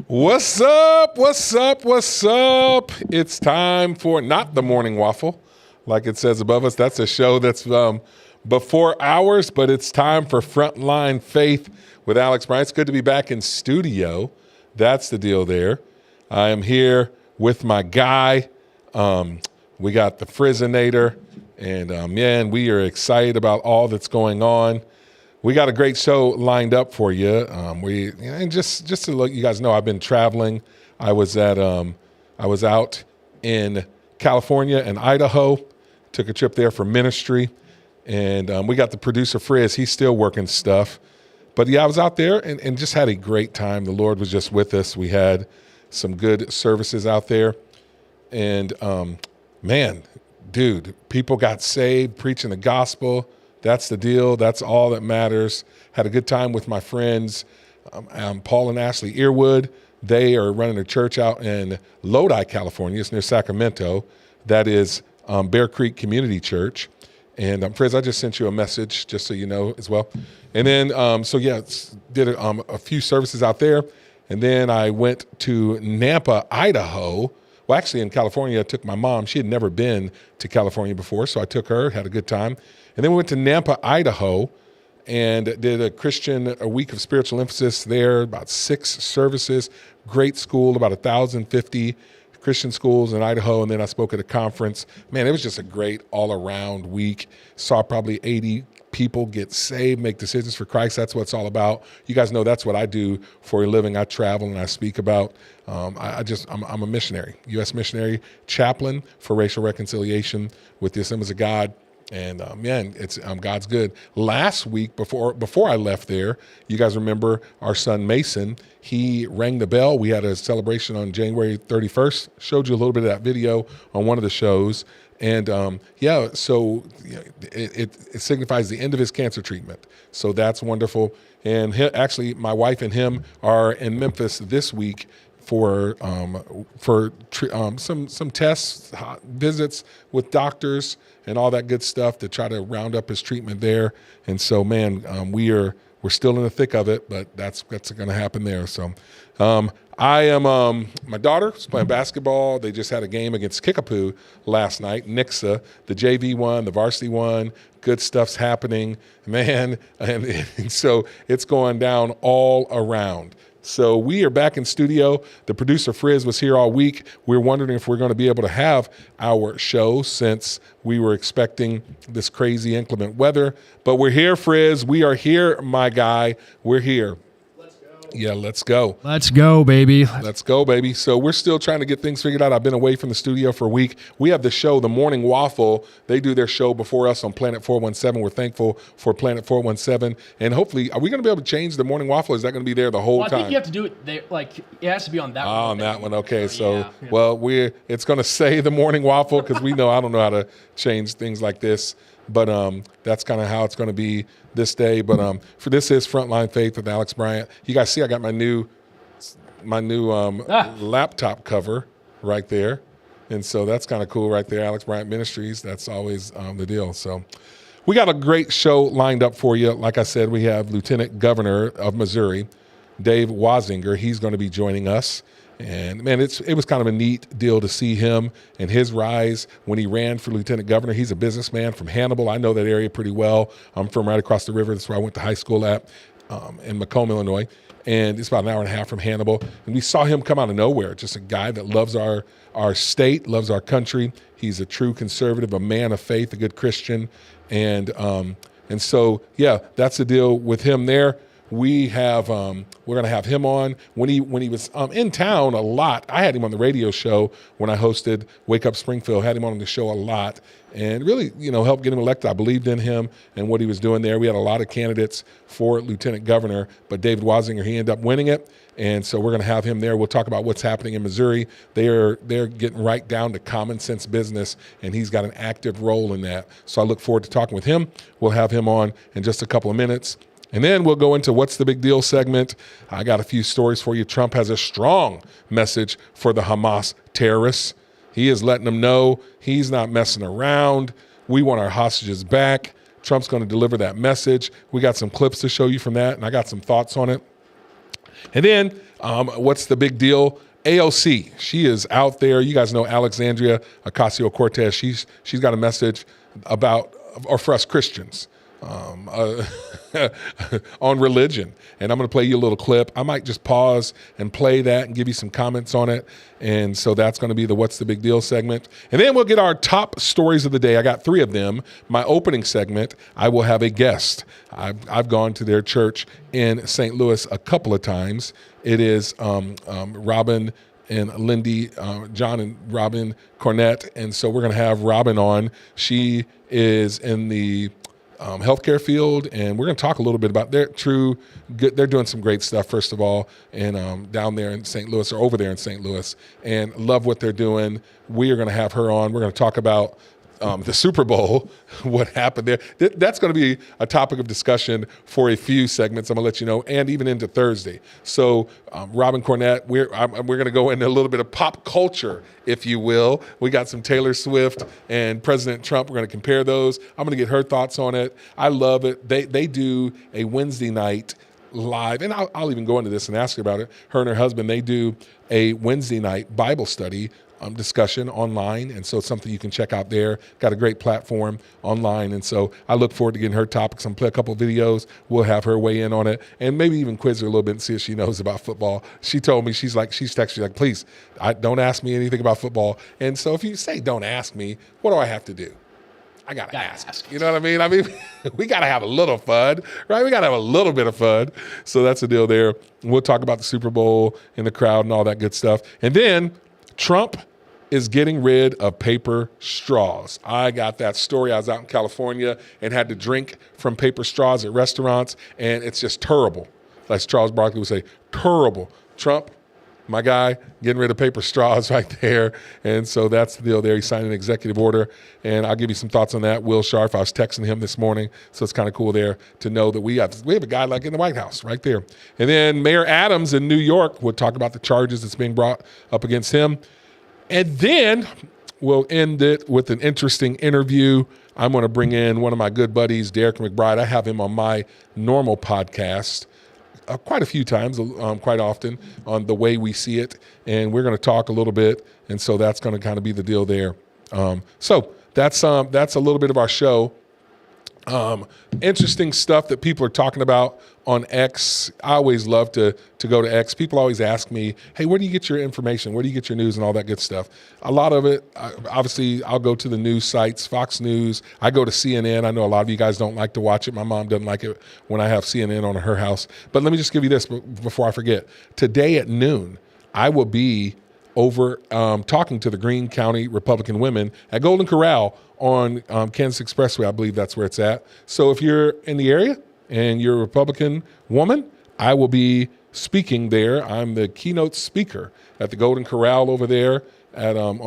What's up? What's up? What's up? It's time for not the morning waffle, like it says above us. That's a show that's before hours, but it's time for Frontline Faith with Alex Bryant. It's good to be back in studio. That's the deal there. I am here with my guy. We got the Frizzinator, and man, we are excited about all that's going on. We got a great show lined up for you. And just to let you guys know, I've been traveling. I was out in California and Idaho. Took a trip there for ministry, and we got the producer Frizz. He's still working stuff, but yeah, I was out there and just had a great time. The Lord was just with us. We had some good services out there, and man, dude, people got saved preaching the gospel. That's the deal. That's all that matters. Had a good time with my friends, Paul and Ashley Earwood. They are running a church out in Lodi, California. It's near Sacramento. That is Bear Creek Community Church. And Frizz, I just sent you a message just so you know as well. And then, did a few services out there. And then I went to Nampa, Idaho. Well, actually in California, I took my mom. She had never been to California before, so I took her, had a good time. And then we went to Nampa, Idaho, and did a week of spiritual emphasis there, about 6 services, great school, about 1,050 Christian schools in Idaho. And then I spoke at a conference. Man, it was just a great all-around week. Saw probably 80 people get saved, make decisions for Christ. That's what it's all about. You guys know that's what I do for a living. I travel and I speak about. I'm a missionary, U.S. missionary chaplain for racial reconciliation with the Assemblies of God. And man, it's God's good. Last week, before I left there, you guys remember our son Mason. He rang the bell. We had a celebration on January 31st. Showed you a little bit of that video on one of the shows. And so it signifies the end of his cancer treatment. So that's wonderful. And actually, my wife and him are in Memphis this week for some tests, visits with doctors, and all that good stuff to try to round up his treatment there. And so, man, we're still in the thick of it, but that's going to happen there. So, I am my daughter's playing basketball. They just had a game against Kickapoo last night. Nixa, the JV one, the varsity one. Good stuff's happening, man, and so it's going down all around. So we are back in studio. The producer Frizz was here all week. We're wondering if we're going to be able to have our show since we were expecting this crazy inclement weather. But we're here, Frizz. We are here, my guy. We're here. Yeah, let's go. Let's go, baby. Let's go, baby. So we're still trying to get things figured out. I've been away from the studio for a week. We have the show, The Morning Waffle. They do their show before us on Planet 417. We're thankful for Planet 417. And hopefully, are we going to be able to change The Morning Waffle? Or is that going to be there the whole time? I think you have to do it there, it has to be on that one. On that one. Okay. So, yeah. Well, it's going to say The Morning Waffle because I don't know how to change things like this. But that's kind of how it's going to be this day. But for this is Frontline Faith with Alex Bryant. You guys see I got my new laptop cover right there. And so that's kind of cool right there. Alex Bryant Ministries. That's always the deal. So we got a great show lined up for you. Like I said, we have Lieutenant Governor of Missouri, David Wasinger. He's going to be joining us. And, man, it was kind of a neat deal to see him and his rise when he ran for lieutenant governor. He's a businessman from Hannibal. I know that area pretty well. I'm from right across the river. That's where I went to high school at in Macomb, Illinois. and it's about an hour and a half from Hannibal. And we saw him come out of nowhere, just a guy that loves our state, loves our country. He's a true conservative, a man of faith, a good Christian. And so, yeah, that's the deal with him there. We have we're going to have him on when he was in town a lot. I had him on the radio show when I hosted Wake Up Springfield. Had him on the show a lot, and really helped get him elected. I believed in him and what he was doing there. We had a lot of candidates for Lieutenant Governor, but David Wasinger, he ended up winning it, and so we're going to have him there. We'll talk about what's happening in Missouri. They're getting right down to common sense business, and he's got an active role in that. So I look forward to talking with him. We'll have him on in just a couple of minutes. And then we'll go into What's the Big Deal segment. I got a few stories for you. Trump has a strong message for the Hamas terrorists. He is letting them know he's not messing around. We want our hostages back. Trump's going to deliver that message. We got some clips to show you from that, and I got some thoughts on it. And then what's the big deal? AOC, she is out there. You guys know Alexandria Ocasio-Cortez. She's got a message about, or for us Christians, on religion. And I'm going to play you a little clip. I might just pause and play that and give you some comments on it. And so that's going to be the What's the Big Deal segment. And then we'll get our top stories of the day. I got 3 of them. My opening segment, I will have a guest. I've gone to their church in St. Louis a couple of times. It is Robin and Lindy, John and Robin Cornett. And so we're going to have Robin on. She is in the healthcare field, and we're going to talk a little bit about they're doing some great stuff, first of all, and down there in St. Louis, or over there in St. Louis, and love what they're doing. We are going to have her on. We're going to talk about the Super Bowl, what happened there. That's going to be a topic of discussion for a few segments, I'm going to let you know, and even into Thursday. So Robin Cornett, we're going to go into a little bit of pop culture, if you will. We got some Taylor Swift and President Trump. We're going to compare those. I'm going to get her thoughts on it. I love it. They do a Wednesday night live, and I'll even go into this and ask her about it. Her and her husband, they do a Wednesday night Bible study discussion online, and so it's something you can check out there. Got a great platform online, and so I look forward to getting her topics. I'm gonna play a couple of videos. We'll have her weigh in on it, and maybe even quiz her a little bit and see if she knows about football. She told me, she's texted, she's like, please, don't ask me anything about football. And so if you say don't ask me, what do I have to do? I gotta ask. You know what I mean? We gotta have a little fun, right? We gotta have a little bit of fun. So that's the deal there. We'll talk about the Super Bowl and the crowd and all that good stuff. And then Trump is getting rid of paper straws. I got that story. I was out in California and had to drink from paper straws at restaurants, and it's just terrible. Like Charles Barkley would say, terrible. Trump, my guy, getting rid of paper straws right there. And so that's the deal there. He signed an executive order, and I'll give you some thoughts on that. Will Scharf, I was texting him this morning, so it's kind of cool there to know that we have a guy like in the White House right there. And then Mayor Adams in New York would talk about the charges that's being brought up against him. And then we'll end it with an interesting interview. I'm going to bring in one of my good buddies, Derrick McBride. I have him on my normal podcast quite a few times, quite often, on The Way We See It. And we're going to talk a little bit. And so that's going to kind of be the deal there. So that's a little bit of our show. Interesting stuff that people are talking about on X. I always love to go to X. People always ask me, hey, where do you get your information? Where do you get your news and all that good stuff? A lot of it, obviously, I'll go to the news sites, Fox News. I go to CNN. I know a lot of you guys don't like to watch it. My mom doesn't like it when I have CNN on her house. But let me just give you this before I forget. Today at noon, I will be over talking to the Greene County Republican women at Golden Corral on Kansas Expressway. I believe that's where it's at. So if you're in the area and you're a Republican woman, I will be speaking there. I'm the keynote speaker at the Golden Corral over there at on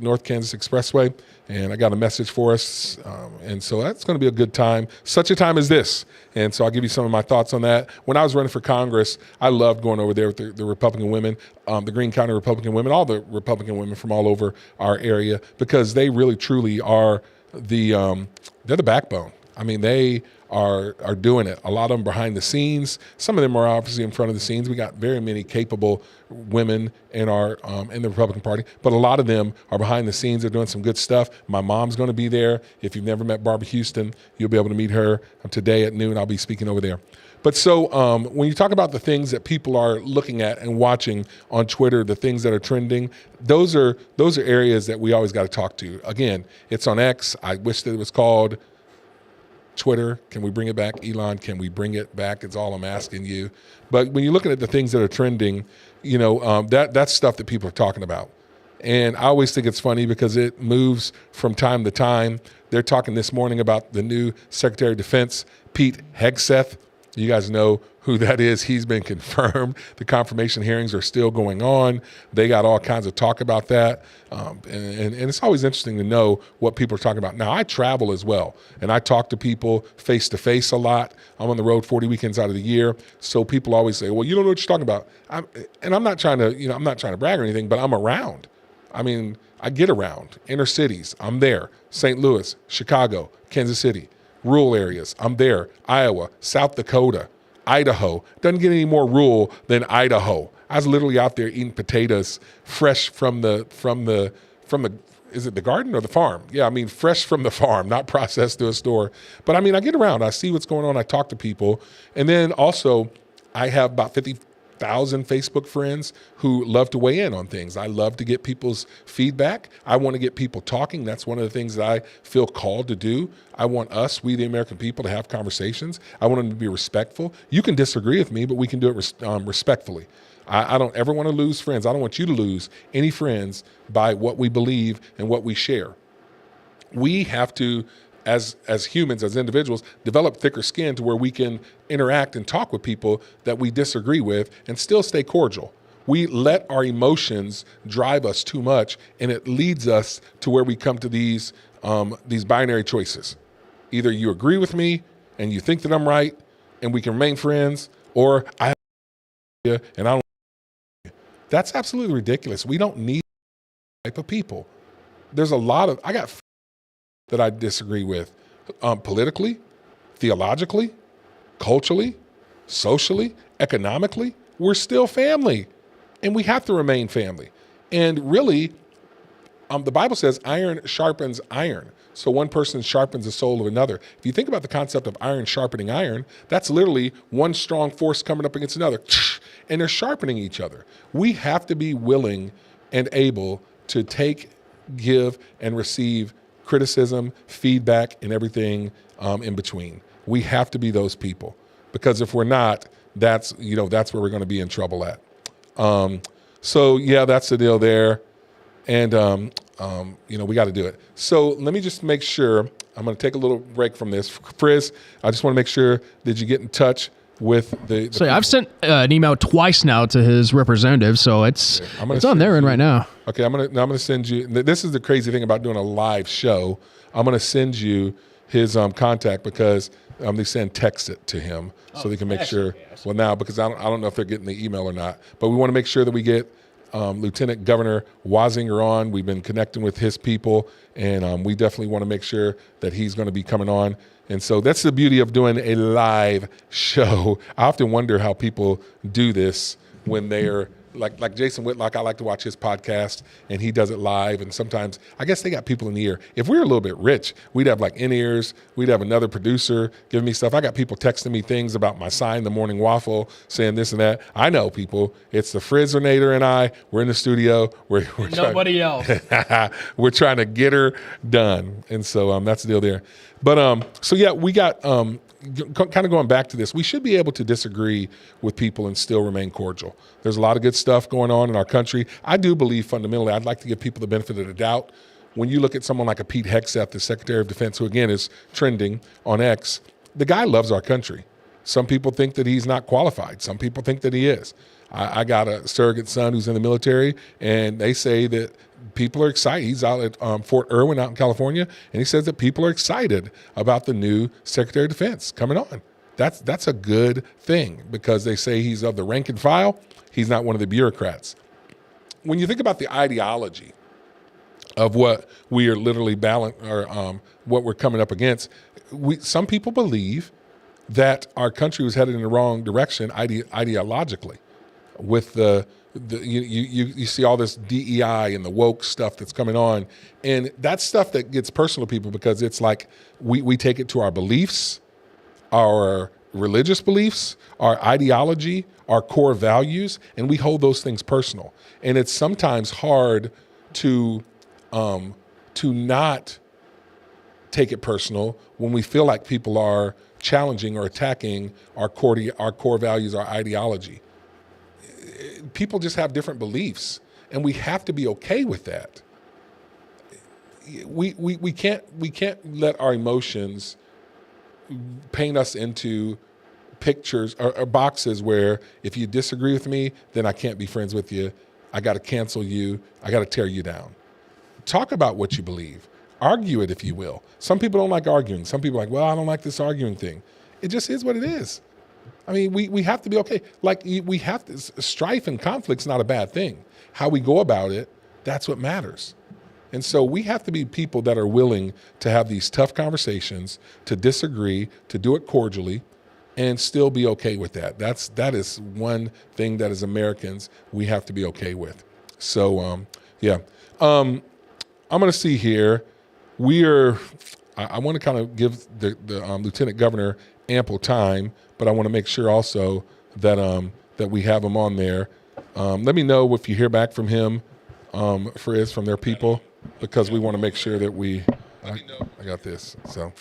North Kansas Expressway. And I got a message for us. And so that's going to be a good time, such a time as this. And so I'll give you some of my thoughts on that. When I was running for Congress, I loved going over there with the Republican women, the Greene County Republican women, all the Republican women from all over our area, because they really truly are they're the backbone. I mean, they are doing it. A lot of them behind the scenes. Some of them are obviously in front of the scenes. We got very many capable women in our in the Republican Party, but a lot of them are behind the scenes. They're doing some good stuff. My mom's going to be there. If you've never met Barbara Houston, you'll be able to meet her today at noon. I'll be speaking over there. But so when you talk about the things that people are looking at and watching on Twitter, the things that are trending, those are areas that we always got to talk to. Again, it's on X. I wish that it was called Twitter. Can we bring it back? Elon, can we bring it back? It's all I'm asking you. But when you're looking at the things that are trending, that's stuff that people are talking about. And I always think it's funny because it moves from time to time. They're talking this morning about the new Secretary of Defense, Pete Hegseth. You guys know who that is. He's been confirmed. The confirmation hearings are still going on. They got all kinds of talk about that. And it's always interesting to know what people are talking about. Now, I travel as well, and I talk to people face-to-face a lot. I'm on the road 40 weekends out of the year, so people always say, well, you don't know what you're talking about. I'm not trying to brag or anything, but I'm around. I mean, I get around. Inner cities, I'm there. St. Louis, Chicago, Kansas City. Rural areas, I'm there. Iowa, South Dakota, Idaho. Doesn't get any more rural than Idaho. I was literally out there eating potatoes fresh from the is it the garden or the farm? Yeah, I mean fresh from the farm, not processed to a store. But I mean, I get around, I see what's going on, I talk to people. And then also I have about 50,000 Facebook friends who love to weigh in on things. I love to get people's feedback. I want to get people talking. That's one of the things that I feel called to do. I want us, we the American people, to have conversations. I want them to be respectful. You can disagree with me, but we can do it respectfully. I don't ever want to lose friends. I don't want you to lose any friends by what we believe and what we share. We have to, as humans, as individuals, develop thicker skin to where we can interact and talk with people that we disagree with and still stay cordial. We let our emotions drive us too much, and it leads us to where we come to these binary choices. Either you agree with me and you think that I'm right and we can remain friends, or I have an idea and I don't. That's absolutely ridiculous. We don't need that type of people. There's a lot of, I got that I disagree with politically, theologically, culturally, socially, economically. We're still family, and we have to remain family. And really, the Bible says iron sharpens iron. So one person sharpens the soul of another. If you think about the concept of iron sharpening iron, that's literally one strong force coming up against another, and they're sharpening each other. We have to be willing and able to take, give, and receive criticism, feedback, and everything in between. We have to be those people, because if we're not, that's where we're going to be in trouble at. So yeah, that's the deal there, and we got to do it. So let me just make sure. I'm going to take a little break from this. Frizz, I just want to make sure, did you get in touch with the So I've sent an email twice now to his representative, so it's on their end right now. Okay, I'm gonna send you. This is the crazy thing about doing a live show. I'm gonna send you his contact, because they text it to him so they can make sure. Well, now, because I don't know if they're getting the email or not, but we want to make sure that we get Lieutenant Governor Wasinger on. We've been connecting with his people, and we definitely want to make sure that he's going to be coming on. And so that's the beauty of doing a live show. I often wonder how people do this when they're like Jason Whitlock. I like to watch his podcast, and he does it live. And sometimes I guess they got people in the ear. If we were a little bit rich, we'd have like in-ears. We'd have another producer giving me stuff. I got people texting me things about my sign, the morning waffle, saying this and that. I know people. It's the Frizzinator and I. We're in the studio. We're nobody else. We're trying to get her done. And so that's the deal there. But so yeah, we got kind of going back to this. We should be able to disagree with people and still remain cordial. There's a lot of good stuff going on in our country. I do believe fundamentally, I'd like to give people the benefit of the doubt. When you look at someone like a Pete Hegseth, the Secretary of Defense, who again is trending on X, the guy loves our country. Some people think that he's not qualified. Some people think that he is. I got a surrogate son who's in the military, and they say that people are excited. He's out at Fort Irwin out in California, and he says that people are excited about the new Secretary of Defense coming on. That's a good thing, because they say he's of the rank and file. He's not one of the bureaucrats. When you think about the ideology of what we are literally what we're coming up against, some people believe that our country was headed in the wrong direction ideologically. With you see all this DEI and the woke stuff that's coming on, and that's stuff that gets personal to people because it's like we take it to our beliefs, our religious beliefs, our ideology, our core values, and we hold those things personal. And it's sometimes hard to not take it personal when we feel like people are challenging or attacking our core values, our ideology. People just have different beliefs, and we have to be okay with that. We can't let our emotions paint us into pictures or boxes where if you disagree with me, then I can't be friends with you. I got to cancel you. I got to tear you down. Talk about what you believe. Argue it, if you will. Some people don't like arguing. Some people are like, well, I don't like this arguing thing. It just is what it is. I mean, we have to be okay. Like we have to, strife and conflict's not a bad thing. How we go about it, that's what matters. And so we have to be people that are willing to have these tough conversations, to disagree, to do it cordially, and still be okay with that. That is one thing that as Americans, we have to be okay with. So, yeah. I'm going to see here. I want to kind of give the Lieutenant Governor ample time, but I want to make sure also that that we have him on there. Let me know if you hear back from him, from their people, because we want to make sure that I got this. So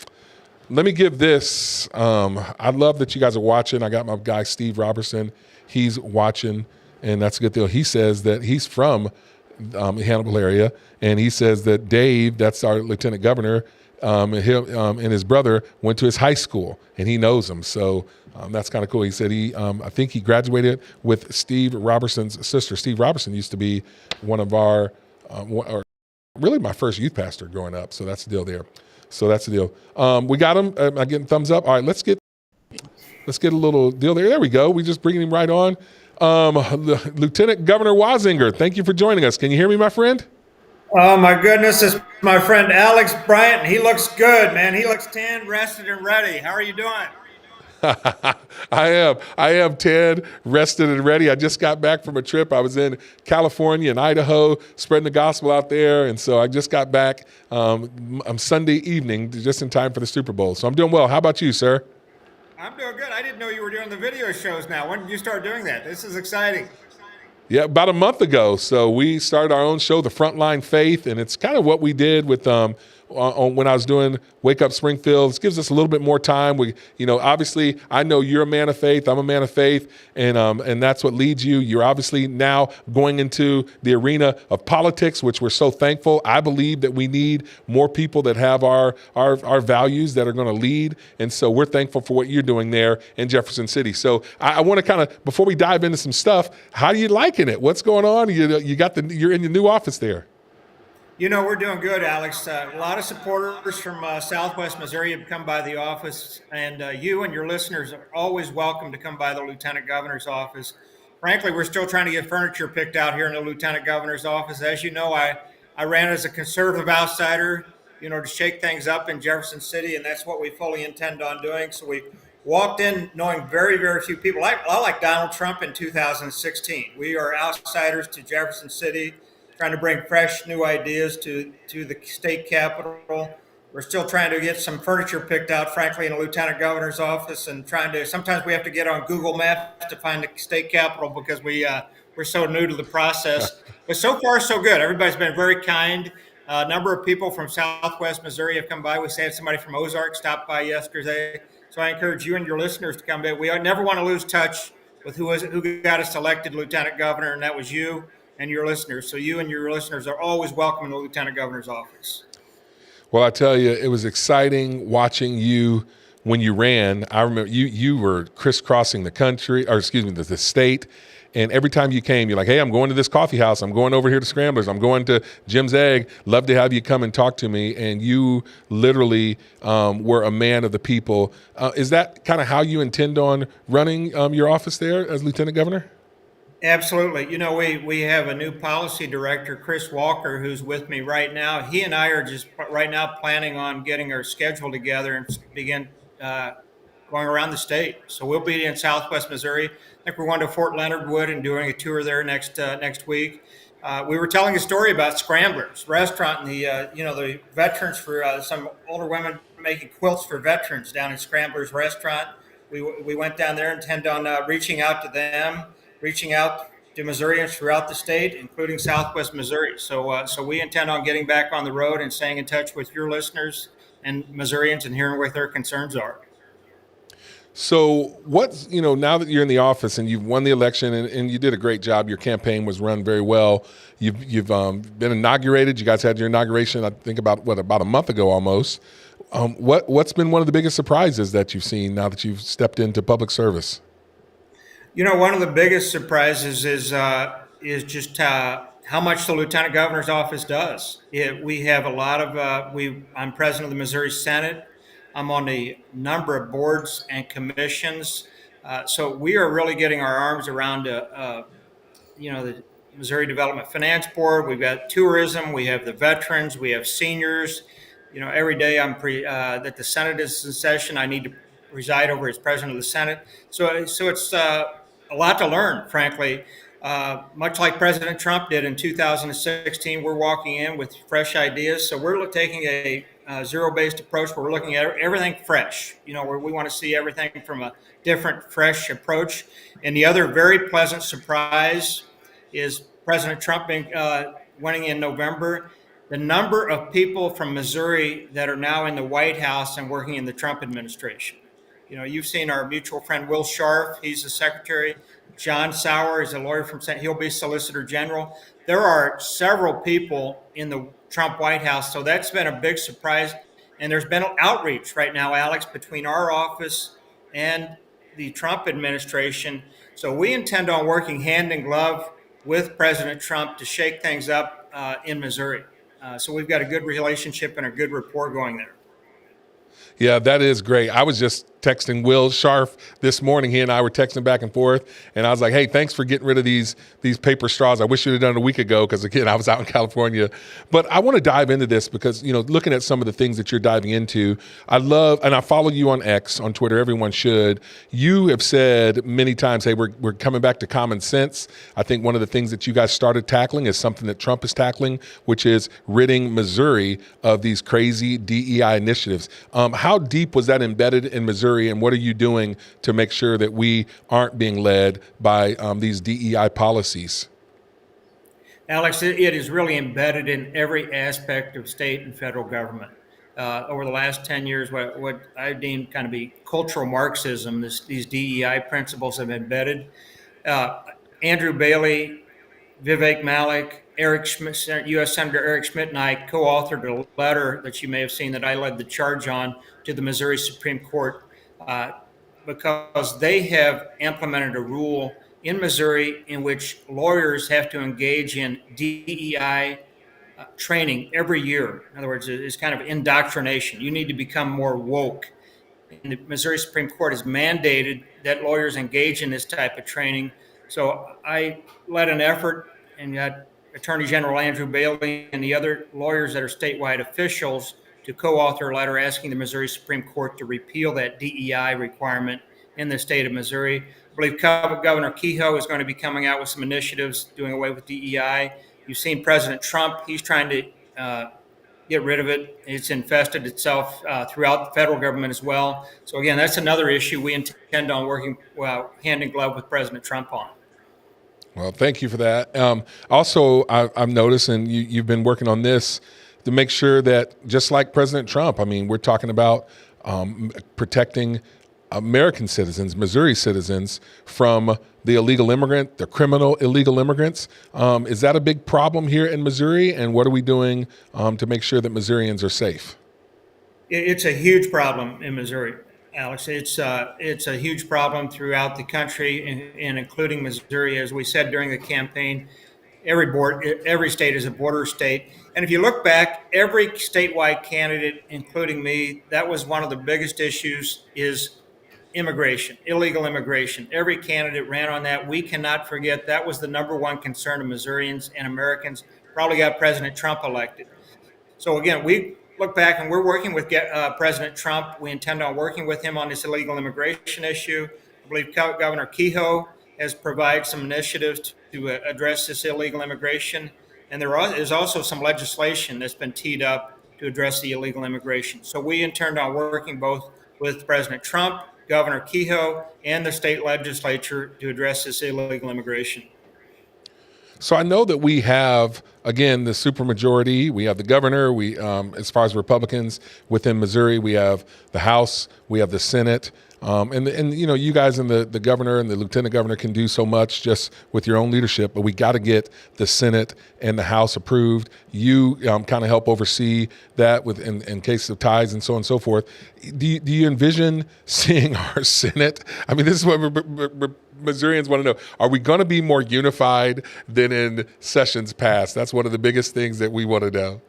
let me give this. I love that you guys are watching. I got my guy Steve Robertson. He's watching, and that's a good deal. He says that he's from Hannibal area, and he says that Dave, that's our Lieutenant Governor, and his brother went to his high school, and he knows him. So that's kind of cool. He said I think he graduated with Steve Robertson's sister. Steve Robertson used to be one of our, or really my first youth pastor growing up. So that's the deal there. So that's the deal. We got him. Am I getting thumbs up? All right, let's get a little deal there. There we go. We just bringing him right on. Lieutenant Governor Wasinger, thank you for joining us. Can you hear me, my friend? Oh my goodness, it's my friend Alex Bryant. He looks good, man. He looks tan, rested, and ready. How are you doing? I am Ted, rested and ready. I just got back from a trip. I was in California and Idaho, spreading the gospel out there, and so I just got back Sunday evening, just in time for the Super Bowl. So I'm doing well. How about you, sir? I'm doing good. I didn't know you were doing the video shows now. When did you start doing that? This is exciting. Yeah, about a month ago. So we started our own show, the Frontline Faith, and it's kind of what we did with when I was doing Wake Up Springfield. It gives us a little bit more time. We, obviously, I know you're a man of faith. I'm a man of faith, and that's what leads you. You're obviously now going into the arena of politics, which we're so thankful. I believe that we need more people that have our values that are going to lead, and so we're thankful for what you're doing there in Jefferson City. So I want to kind of, before we dive into some stuff, how are you liking it? What's going on? You're in your new office there. We're doing good, Alex. A lot of supporters from Southwest Missouri have come by the office, and you and your listeners are always welcome to come by the Lieutenant Governor's office. Frankly, we're still trying to get furniture picked out here in the Lieutenant Governor's office. As you know, I ran as a conservative outsider, to shake things up in Jefferson City, and that's what we fully intend on doing. So we walked in knowing very, very few people. I like Donald Trump in 2016. We are outsiders to Jefferson City, trying to bring fresh new ideas to the state capitol. We're still trying to get some furniture picked out, frankly, in the Lieutenant Governor's office, and sometimes we have to get on Google Maps to find the state capitol because we're so new to the process. But so far, so good. Everybody's been very kind. A number of people from Southwest Missouri have come by. We had somebody from Ozark stop by yesterday. So I encourage you and your listeners to come by. We never want to lose touch with who got us elected Lieutenant Governor, and that was you and your listeners. So you and your listeners are always welcome in the Lieutenant Governor's office. Well, I tell you, it was exciting watching you when you ran. I remember you were crisscrossing the country, or excuse me, the state. And every time you came, you're like, hey, I'm going to this coffee house. I'm going over here to Scramblers. I'm going to Jim's Egg. Love to have you come and talk to me. And you literally were a man of the people. Is that kind of how you intend on running your office there as Lieutenant Governor? Absolutely. We have a new policy director, Chris Walker, who's with me right now. He and I are just right now planning on getting our schedule together and begin going around the state. So we'll be in Southwest Missouri. I think we're going to Fort Leonard Wood and doing a tour there next week. We were telling a story about Scramblers Restaurant and the veterans for some older women making quilts for veterans down at Scramblers Restaurant. We went down there and intend on reaching out to them, reaching out to Missourians throughout the state, including Southwest Missouri. So we intend on getting back on the road and staying in touch with your listeners and Missourians and hearing what their concerns are. So now that you're in the office and you've won the election and you did a great job, your campaign was run very well. You've been inaugurated. You guys had your inauguration, I think about a month ago almost. What's been one of the biggest surprises that you've seen now that you've stepped into public service? One of the biggest surprises is just how much the Lieutenant Governor's office does. We have a lot of. I'm president of the Missouri Senate. I'm on a number of boards and commissions, so we are really getting our arms around the Missouri Development Finance Board. We've got tourism. We have the veterans. We have seniors. Every day that the Senate is in session, I need to preside over as president of the Senate. So it's a lot to learn, frankly. Much like President Trump did in 2016, we're walking in with fresh ideas. So we're taking a zero-based approach where we're looking at everything fresh, where we want to see everything from a different, fresh approach. And the other very pleasant surprise is President Trump winning in November. The number of people from Missouri that are now in the White House and working in the Trump administration. You've seen our mutual friend Will Scharf. He's the secretary. John Sauer is a lawyer from Senate. He'll be Solicitor General. There are several people in the Trump White House, so that's been a big surprise. And there's been outreach right now, Alex, between our office and the Trump administration. So we intend on working hand in glove with President Trump to shake things up in Missouri. So we've got a good relationship and a good rapport going there. Yeah, that is great. I was just texting Will Scharf this morning. He and I were texting back and forth, and I was like, hey, thanks for getting rid of these paper straws. I wish you'd have done it a week ago because, again, I was out in California. But I want to dive into this because, looking at some of the things that you're diving into, I love, and I follow you on X, on Twitter. Everyone should. You have said many times, hey, we're coming back to common sense. I think one of the things that you guys started tackling is something that Trump is tackling, which is ridding Missouri of these crazy DEI initiatives. How deep was that embedded in Missouri? And what are you doing to make sure that we aren't being led by these DEI policies? Alex, it is really embedded in every aspect of state and federal government. Over the last 10 years, what I deem kind of be cultural Marxism, these DEI principles have embedded. Andrew Bailey, Vivek Malik, Eric Schmidt, U.S. Senator Eric Schmidt and I co-authored a letter that you may have seen that I led the charge on to the Missouri Supreme Court because they have implemented a rule in Missouri in which lawyers have to engage in DEI training every year. In other words, it's kind of indoctrination. You need to become more woke. And the Missouri Supreme Court has mandated that lawyers engage in this type of training. So I led an effort and got Attorney General Andrew Bailey and the other lawyers that are statewide officials to co-author a letter asking the Missouri Supreme Court to repeal that DEI requirement in the state of Missouri. I believe Governor Kehoe is going to be coming out with some initiatives doing away with DEI. You've seen President Trump. He's trying to get rid of it. It's infested itself throughout the federal government as well. So, again, that's another issue we intend on working hand in glove with President Trump on. Well, thank you for that. Also, I've noticed, and you've been working on this, to make sure that just like President Trump, I mean, we're talking about protecting American citizens, Missouri citizens, from the illegal immigrant, the criminal illegal immigrants. Is that a big problem here in Missouri? And what are we doing to make sure that Missourians are safe? It's a huge problem in Missouri, Alex. It's a huge problem throughout the country, and including Missouri. As we said during the campaign, every state is a border state. And if you look back, every statewide candidate, including me, that was one of the biggest issues is immigration, illegal immigration. Every candidate ran on that. We cannot forget that was the number one concern of Missourians and Americans. Probably got President Trump elected. So again, we look back, and we're working with President Trump. We intend on working with him on this illegal immigration issue. I believe Governor Kehoe has provided some initiatives to address this illegal immigration. And is also some legislation that's been teed up to address the illegal immigration. So we intend on working both with President Trump, Governor Kehoe, and the state legislature to address this illegal immigration. So I know that we have, again, the supermajority. We have the governor. We, as far as Republicans within Missouri, we have the House. We have the Senate. And you know, you guys and the governor and the lieutenant governor can do so much just with your own leadership, but we got to get the Senate and the House approved. You kind of help oversee that with in case of ties and so on and so forth. Do you envision seeing our Senate? I mean, this is what Missourians want to know. Are we going to be more unified than in sessions past? That's one of the biggest things that we want to know.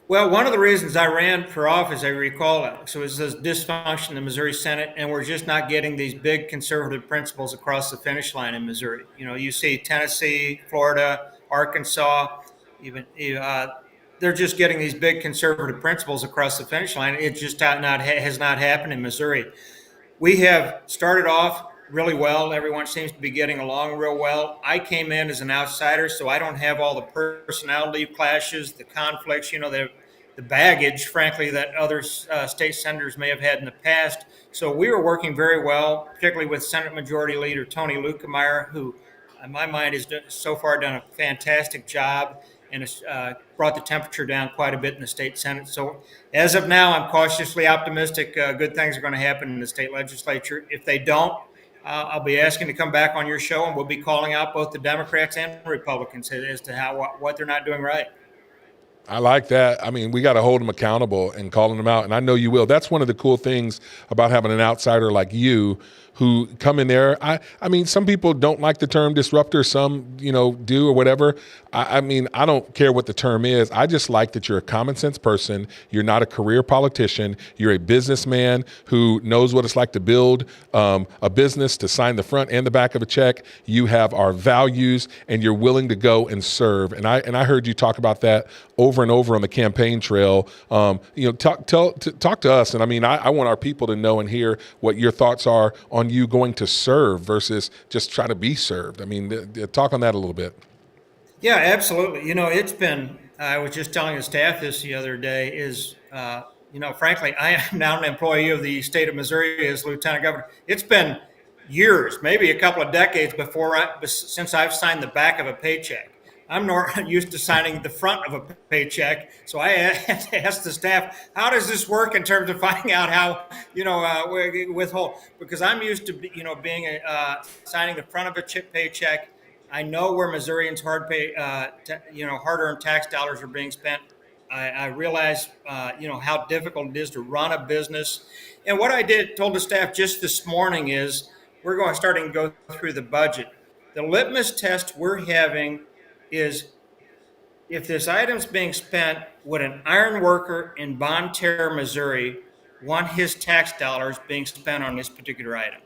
Well, one of the reasons I ran for office, I recall, Alex, was this dysfunction in the Missouri Senate, and we're just not getting these big conservative principles across the finish line in Missouri. You know, you see Tennessee, Florida, Arkansas, even they're just getting these big conservative principles across the finish line. It just has not happened in Missouri. We have started off really well. Everyone seems to be getting along real well. I came in as an outsider, so I don't have all the personality clashes, the conflicts, the baggage, frankly, that other state senators may have had in the past. So we were working very well, particularly with Senate Majority Leader Tony Lukemeyer, who, in my mind, has so far done a fantastic job and has brought the temperature down quite a bit in the state Senate. So as of now, I'm cautiously optimistic good things are going to happen in the state legislature. If they don't, I'll be asking to come back on your show, and we'll be calling out both the Democrats and Republicans as to what they're not doing right. I like that. I mean, we got to hold them accountable and calling them out. And I know you will. That's one of the cool things about having an outsider like you who come in there. I mean, some people don't like the term disruptor. Some, do or whatever. I mean, I don't care what the term is. I just like that you're a common sense person. You're not a career politician. You're a businessman who knows what it's like to build a business, to sign the front and the back of a check. You have our values, and you're willing to go and serve. And I heard you talk about that over and over on the campaign trail. Talk to us. And I mean, I want our people to know and hear what your thoughts are on you going to serve versus just try to be served. I mean, talk on that a little bit. Yeah, absolutely. It's been, I was just telling the staff this the other day, frankly, I am now an employee of the state of Missouri as Lieutenant Governor. It's been years, maybe a couple of decades since I've signed the back of a paycheck. I'm not used to signing the front of a paycheck. So I had to ask the staff, how does this work in terms of finding out how, withhold? Because I'm used to, being signing the front of a paycheck. I know where Missourians' hard-earned tax dollars are being spent. I realize, how difficult it is to run a business. And what I told the staff just this morning is we're starting to go through the budget. The litmus test we're having is if this item's being spent, would an iron worker in Bonne Terre, Missouri want his tax dollars being spent on this particular item?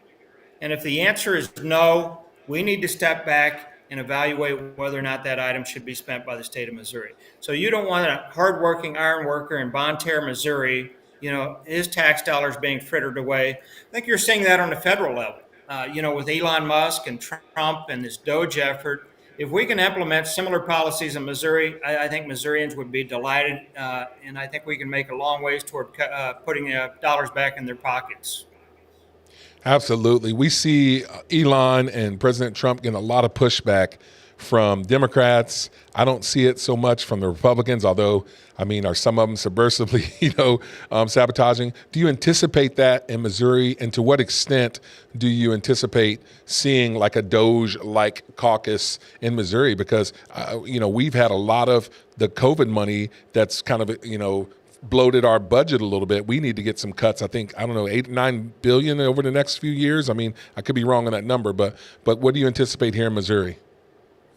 And if the answer is no, we need to step back and evaluate whether or not that item should be spent by the state of Missouri. So you don't want a hardworking iron worker in Bonne Terre, Missouri, his tax dollars being frittered away. I think you're seeing that on the federal level, with Elon Musk and Trump and this DOGE effort. If we can implement similar policies in Missouri, I think Missourians would be delighted, and I think we can make a long ways toward putting dollars back in their pockets. Absolutely. We see Elon and President Trump getting a lot of pushback from Democrats. I don't see it so much from the Republicans, although, are some of them subversively, sabotaging? Do you anticipate that in Missouri? And to what extent do you anticipate seeing like a Doge-like caucus in Missouri? Because, we've had a lot of the COVID money that's kind of, bloated our budget a little bit. We need to get some cuts. I think, 8-9 billion over the next few years. I could be wrong on that number, but what do you anticipate here in Missouri?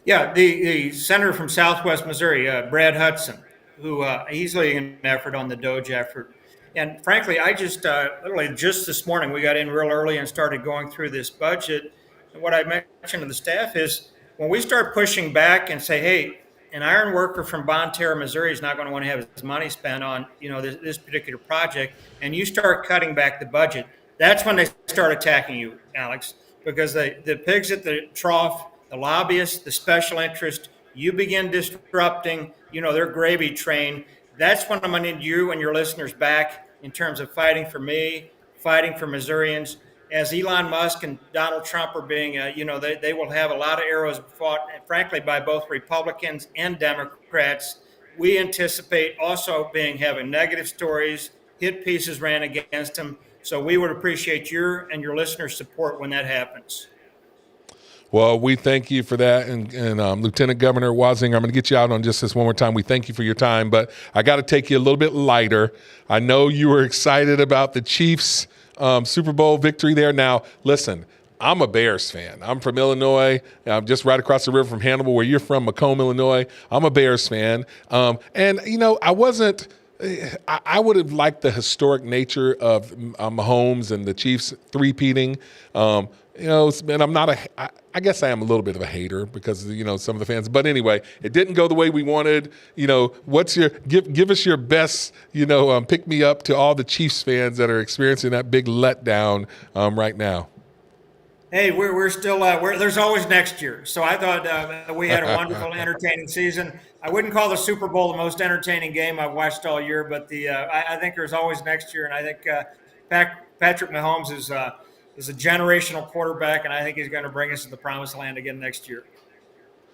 Yeah, the senator from Southwest Missouri, Brad Hudson, who he's leading an effort on the DOGE effort. And frankly, I just literally just this morning, we got in real early and started going through this budget. And what I mentioned to the staff is when we start pushing back and say, hey, an iron worker from Bonne Terre, Missouri is not going to want to have his money spent on, this particular project, and you start cutting back the budget, that's when they start attacking you, Alex, because the pigs at the trough, the lobbyists, the special interest, you begin disrupting, their gravy train. That's when I'm going to need you and your listeners back in terms of fighting for me, fighting for Missourians. As Elon Musk and Donald Trump are being, they will have a lot of arrows fought, frankly, by both Republicans and Democrats. We anticipate also having negative stories, hit pieces ran against them. So we would appreciate your and your listeners' support when that happens. Well, we thank you for that. And Lieutenant Governor Wasinger, I'm going to get you out on just this one more time. We thank you for your time, but I got to take you a little bit lighter. I know you were excited about the Chiefs' Super Bowl victory there. Now, listen, I'm a Bears fan. I'm from Illinois. I'm just right across the river from Hannibal, where you're from, Macomb, Illinois. I'm a Bears fan. I wasn't – I would have liked the historic nature of Mahomes and the Chiefs three-peating. And I'm not I guess I am a little bit of a hater because, some of the fans. But anyway, it didn't go the way we wanted. What's give us your best, pick me up to all the Chiefs fans that are experiencing that big letdown right now. Hey, we're still there's always next year. So I thought we had a wonderful, entertaining season. I wouldn't call the Super Bowl the most entertaining game I've watched all year, but I think there's always next year, and I think Patrick Mahomes is a generational quarterback, and I think he's going to bring us to the promised land again next year.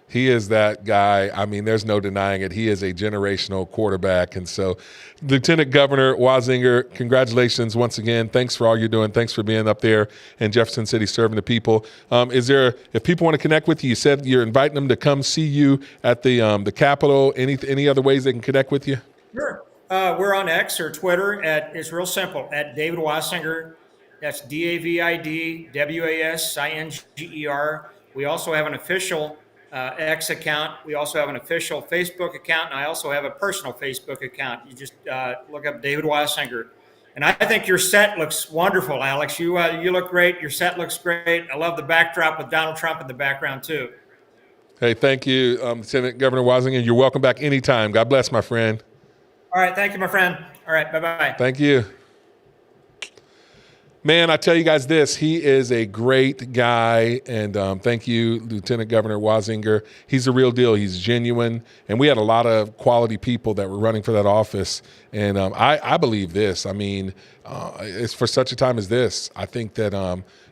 He is that guy. I mean, there's no denying it. He is a generational quarterback. And so, Lieutenant Governor Wasinger, congratulations once again. Thanks for all you're doing. Thanks for being up there in Jefferson City serving the people. If people want to connect with you, you said you're inviting them to come see you at the Capitol. Any other ways they can connect with you? Sure. We're on X or Twitter it's real simple, at David Wasinger. That's DavidWasinger. We also have an official X account. We also have an official Facebook account, and I also have a personal Facebook account. You just look up David Wasinger. And I think your set looks wonderful, Alex. You look great. Your set looks great. I love the backdrop with Donald Trump in the background, too. Hey, thank you, Lieutenant Governor Wasinger. You're welcome back anytime. God bless, my friend. All right. Thank you, my friend. All right. Bye-bye. Thank you. Man, I tell you guys this, he is a great guy, and thank you, Lieutenant Governor Wasinger. He's the real deal. He's genuine, and we had a lot of quality people that were running for that office, and I believe this. I mean, it's for such a time as this. I think that,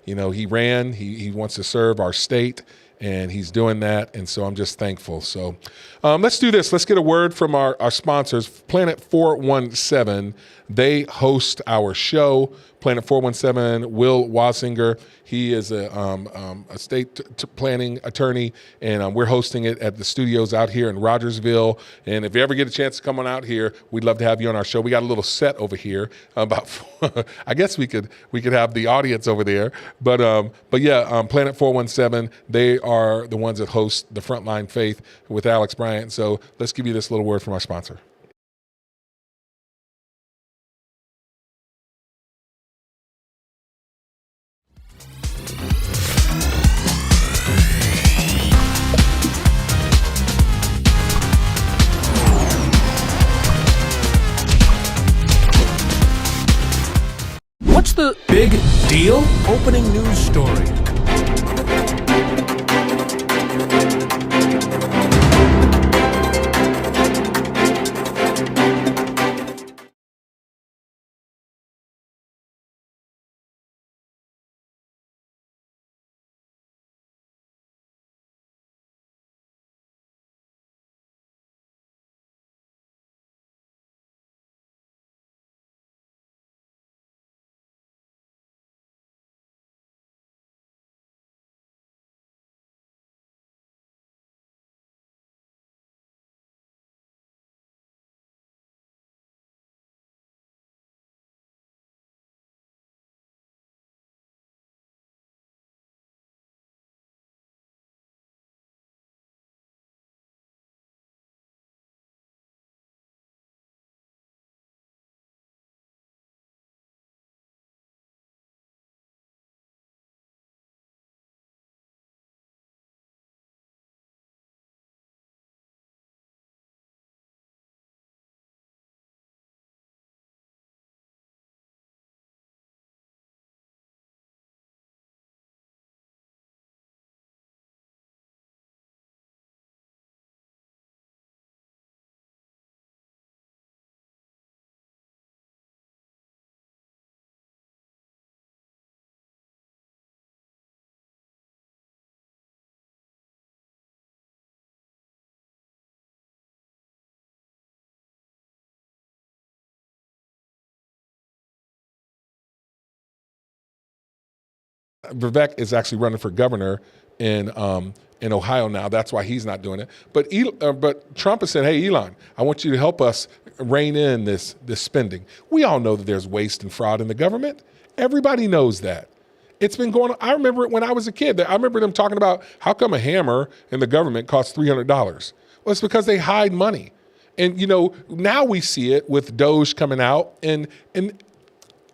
he ran. He wants to serve our state, and he's doing that, and so I'm just thankful. So let's do this. Let's get a word from our sponsors, Planet 417. They host our show. Planet 417, Will Wasinger. He is a state planning attorney, and we're hosting it at the studios out here in Rogersville. And if you ever get a chance to come on out here, we'd love to have you on our show. We got a little set over here. I guess we could have the audience over there. But yeah, Planet 417. They are the ones that host the Frontline Faith with Alex Bryant. So let's give you this little word from our sponsor. What's the big deal? Opening news story. Vivek is actually running for governor in Ohio now. That's why he's not doing it. But Trump has said, hey, Elon, I want you to help us rein in this spending. We all know that there's waste and fraud in the government. Everybody knows that. It's been going on. I remember it when I was a kid. I remember them talking about how come a hammer in the government costs $300? Well, it's because they hide money. And, now we see it with Doge coming out. And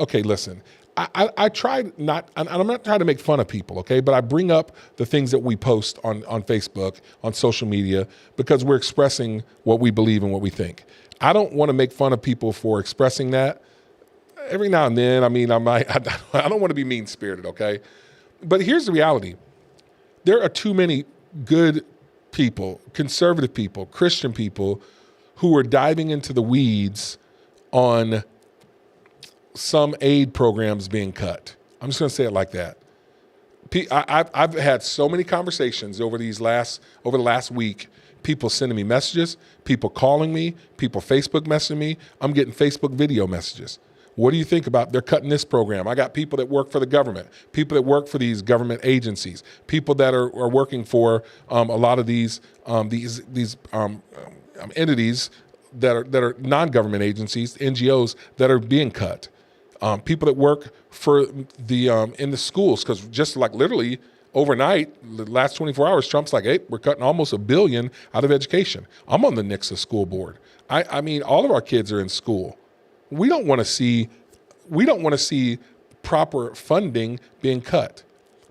okay, listen, I tried not, and I'm not trying to make fun of people, okay? But I bring up the things that we post on Facebook, on social media, because we're expressing what we believe and what we think. I don't want to make fun of people for expressing that. Every now and then, I don't want to be mean-spirited, okay? But here's the reality. There are too many good people, conservative people, Christian people, who are diving into the weeds on some aid programs being cut. I'm just going to say it like that. I've had so many conversations over the last week, people sending me messages, people calling me, people Facebook messaging me. I'm getting Facebook video messages. What do you think about they're cutting this program? I got people that work for the government, people that work for these government agencies, people that are working for a lot of these entities that are non-government agencies, NGOs that are being cut. People that work for the in the schools, because just like literally overnight, the last 24 hours, Trump's like, hey, we're cutting almost $1 billion out of education. I'm on the Nixa school board. I mean, all of our kids are in school. We don't want to see proper funding being cut.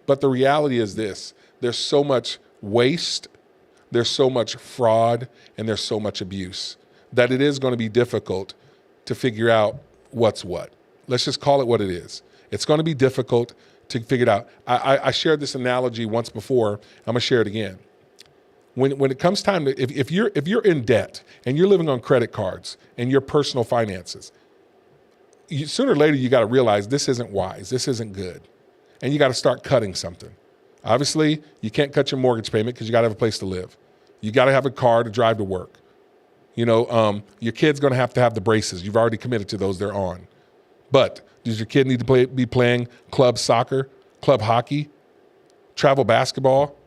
But the reality is this: there's so much waste, there's so much fraud, and there's so much abuse that it is going to be difficult to figure out what's what. Let's just call it what it is. It's going to be difficult to figure it out. I shared this analogy once before. I'm going to share it again. When it comes time to, if you're in debt and you're living on credit cards and your personal finances, sooner or later you got to realize this isn't wise, this isn't good, and you got to start cutting something. Obviously, you can't cut your mortgage payment because you got to have a place to live. You got to have a car to drive to work. Your kid's going to have the braces. You've already committed to those; they're on. But does your kid need to be playing club soccer, club hockey, travel basketball?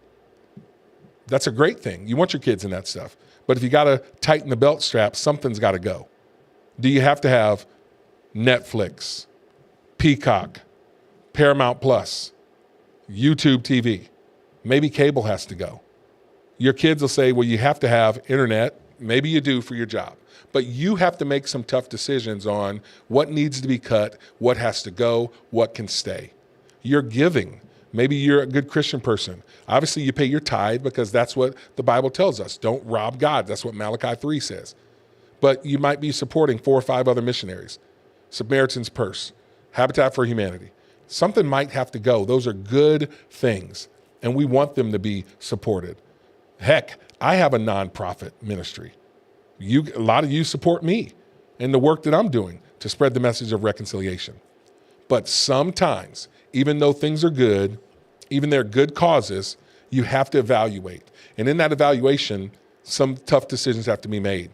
That's a great thing. You want your kids in that stuff. But if you got to tighten the belt strap, something's got to go. Do you have to have Netflix, Peacock, Paramount Plus, YouTube TV? Maybe cable has to go. Your kids will say, well, you have to have internet. Maybe you do for your job. But you have to make some tough decisions on what needs to be cut, what has to go, what can stay. You're giving. Maybe you're a good Christian person. Obviously, you pay your tithe because that's what the Bible tells us. Don't rob God. That's what Malachi 3 says. But you might be supporting 4 or 5 other missionaries. Samaritan's Purse, Habitat for Humanity. Something might have to go. Those are good things, and we want them to be supported. Heck, I have a nonprofit ministry. A lot of you support me in the work that I'm doing to spread the message of reconciliation. But sometimes, even though things are good, even they're good causes, you have to evaluate. And in that evaluation, some tough decisions have to be made.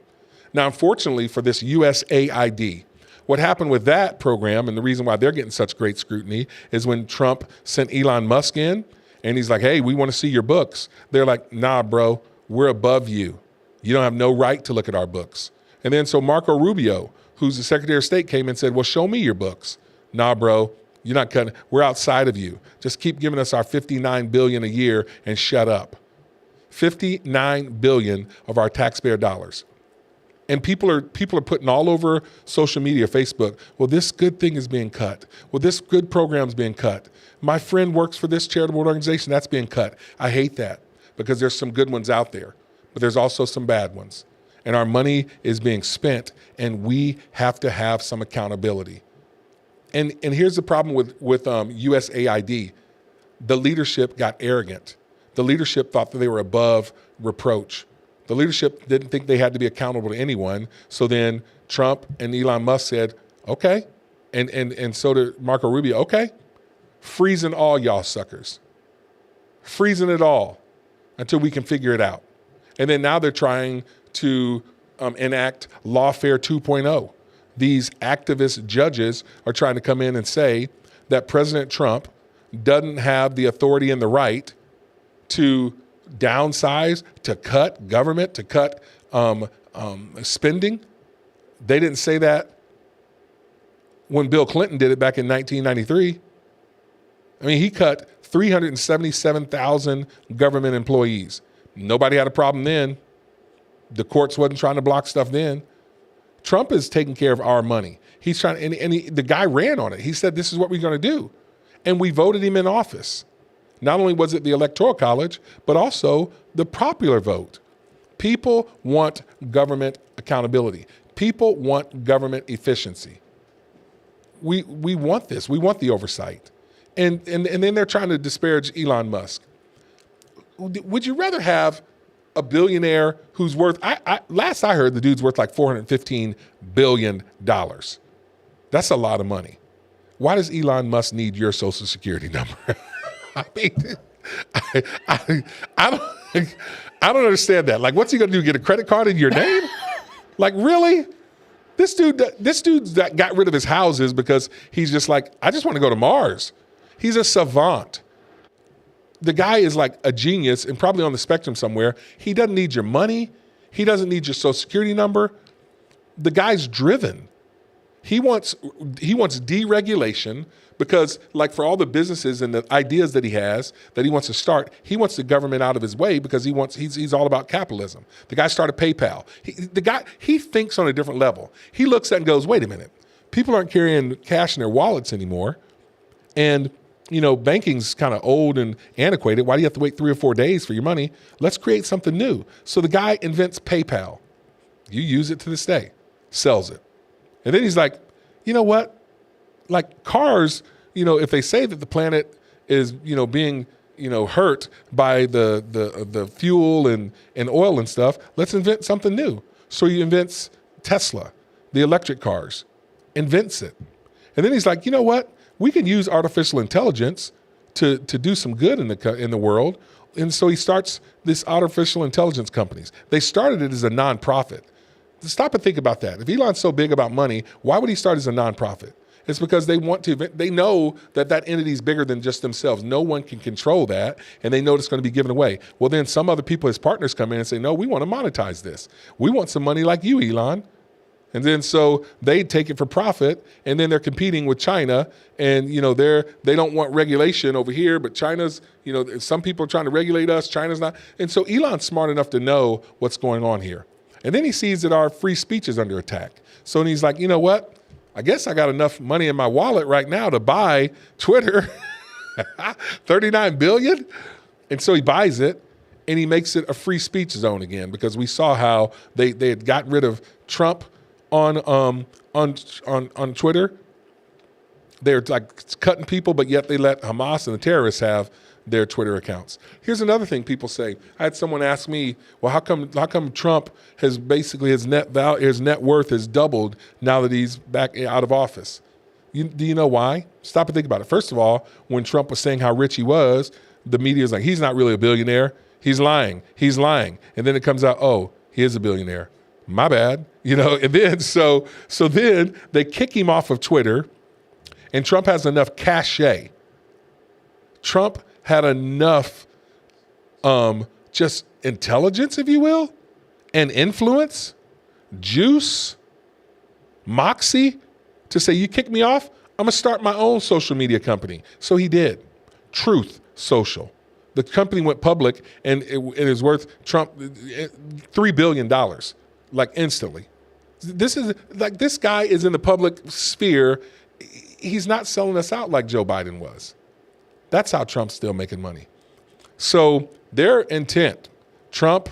Now, unfortunately for this USAID, what happened with that program, and the reason why they're getting such great scrutiny, is when Trump sent Elon Musk in, and he's like, hey, we want to see your books. They're like, nah, bro, we're above you. You don't have no right to look at our books. And then so Marco Rubio, who's the Secretary of State, came and said, well, show me your books. Nah, bro, you're not cutting. We're outside of you. Just keep giving us our $59 billion a year and shut up. $59 billion of our taxpayer dollars. And people are putting all over social media, Facebook, well, this good thing is being cut. Well, this good program is being cut. My friend works for this charitable organization, that's being cut. I hate that because there's some good ones out there, but there's also some bad ones. And our money is being spent, and we have to have some accountability. And here's the problem with USAID. The leadership got arrogant. The leadership thought that they were above reproach. The leadership didn't think they had to be accountable to anyone. So then Trump and Elon Musk said, okay. And so did Marco Rubio, okay. Freezing all y'all suckers. Freezing it all until we can figure it out. And then now they're trying to enact Lawfare 2.0. These activist judges are trying to come in and say that President Trump doesn't have the authority and the right to downsize, to cut government, to cut spending. They didn't say that when Bill Clinton did it back in 1993. I mean, he cut 377,000 government employees. Nobody had a problem then. The courts wasn't trying to block stuff then. Trump is taking care of our money. He's trying, the guy ran on it. He said, this is what we're going to do. And we voted him in office. Not only was it the Electoral College, but also the popular vote. People want government accountability. People want government efficiency. We want this. We want the oversight. And then they're trying to disparage Elon Musk. Would you rather have a billionaire who's worth, last I heard, the dude's worth like $415 billion. That's a lot of money. Why does Elon Musk need your social security number? I mean, I don't understand that. Like, what's he going to do, get a credit card in your name? Like, really? This dude's got rid of his houses because he's just like, I just want to go to Mars. He's a savant. The guy is like a genius and probably on the spectrum somewhere. He doesn't need your money. He doesn't need your social security number. The guy's driven. He wants deregulation because, like, for all the businesses and the ideas that he has that he wants to start, he wants the government out of his way because he's all about capitalism. The guy started PayPal. He thinks on a different level. He looks at it and goes, wait a minute, people aren't carrying cash in their wallets anymore. And, you know, banking's kind of old and antiquated. Why do you have to wait 3 or 4 days for your money? Let's create something new. So the guy invents PayPal. You use it to this day, sells it. And then he's like, you know what? Like cars, you know, if they say that the planet is, you know, being, you know, hurt by the fuel and oil and stuff, let's invent something new. So he invents Tesla, the electric cars, invents it. And then he's like, you know what? We can use artificial intelligence to do some good in the world. And so he starts this artificial intelligence companies. They started it as a nonprofit. Stop and think about that. If Elon's so big about money, why would he start as a nonprofit? It's because they know that entity is bigger than just themselves. No one can control that, and they know it's going to be given away. Well, then some other people, his partners, come in and say, no, we want to monetize this. We want some money like you, Elon. And then so they take it for profit, and then they're competing with China, and you know they don't want regulation over here, but China's, you know, some people are trying to regulate us, China's not. And so Elon's smart enough to know what's going on here. And then he sees that our free speech is under attack. So he's like, you know what? I guess I got enough money in my wallet right now to buy Twitter, $39 billion. And so he buys it, and he makes it a free speech zone again, because we saw how they had gotten rid of Trump on Twitter. They're like cutting people, but yet they let Hamas and the terrorists have their Twitter accounts. Here's another thing people say. I had someone ask me, well, how come Trump has basically his net worth has doubled now that he's back out of office? Do you know why? Stop and think about it. First of all, when Trump was saying how rich he was, the media is like, he's not really a billionaire. He's lying. He's lying. And then it comes out, oh, he is a billionaire. My bad. You know, and then so then they kick him off of Twitter, and Trump has enough cachet. Trump had enough just intelligence, if you will, and influence, juice, moxie to say, you kick me off, I'm going to start my own social media company. So he did. Truth Social. The company went public, and it is worth Trump $3 billion, like instantly. This guy is in the public sphere. He's not selling us out like Joe Biden was. That's how Trump's still making money. So their intent, Trump,